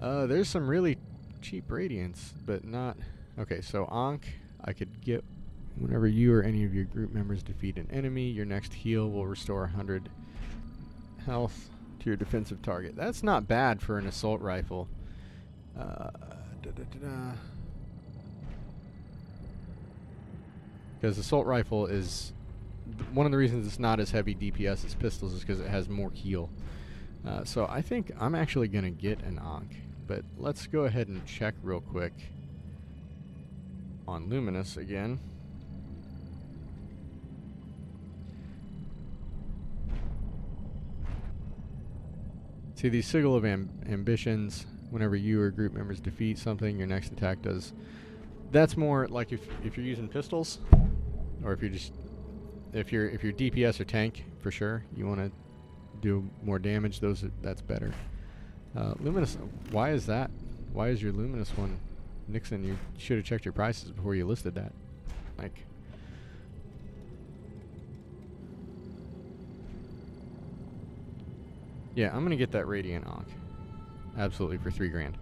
Speaker 1: There's some really cheap radiants, but not... Okay, so Ankh, I could get... Whenever you or any of your group members defeat an enemy, your next heal will restore 100 health to your defensive target. That's not bad for an assault rifle. Because assault rifle is... one of the reasons it's not as heavy DPS as pistols is because it has more heal. So I think I'm actually going to get an Ankh. But let's go ahead and check real quick on Luminous again. See, these Sigil of Ambitions, whenever you or group members defeat something, your next attack does... That's more like if you're using pistols, or if you're DPS or tank, for sure, you want to do more damage, that's better. Luminous, why is that? Why is your Luminous one? Nixon, you should have checked your prices before you listed that. Like... Yeah, I'm gonna get that Radiant Ankh. Absolutely, for 3 grand.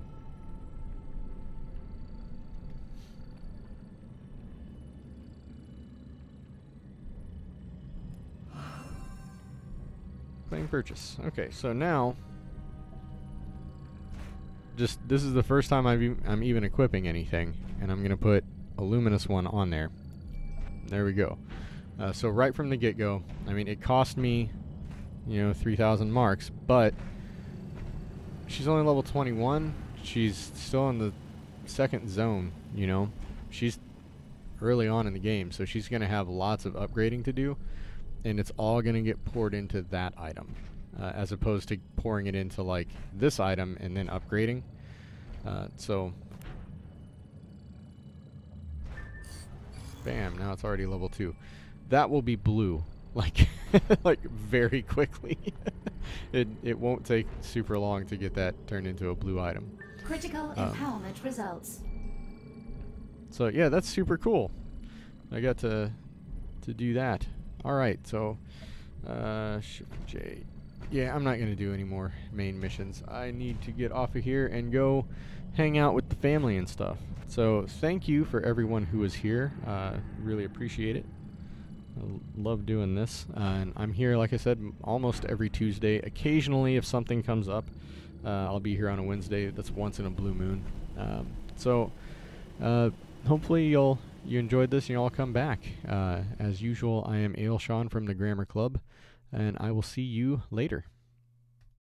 Speaker 1: Claim purchase. Okay, so now... this is the first time I'm even equipping anything, and I'm gonna put a luminous one on there. There we go. So right from the get-go, I mean, it cost me, 3,000 marks, but she's only level 21. She's still in the second zone. She's early on in the game, so she's gonna have lots of upgrading to do, and it's all gonna get poured into that item. As opposed to pouring it into like this item and then upgrading. So bam, now it's already level 2. That will be blue like like very quickly. It won't take super long to get that turned into a blue item.
Speaker 5: Critical empowerment results.
Speaker 1: So yeah, that's super cool. I got to do that. All right, so Shift J. yeah, I'm not going to do any more main missions. I need to get off of here and go hang out with the family and stuff. So thank you for everyone who was here. Really appreciate it. I love doing this. And I'm here, like I said, almost every Tuesday. Occasionally, if something comes up, I'll be here on a Wednesday. That's once in a blue moon. Hopefully you enjoyed this and you'll all come back. As usual, I am Ale Sean from the Grammar Club, and I will see you later.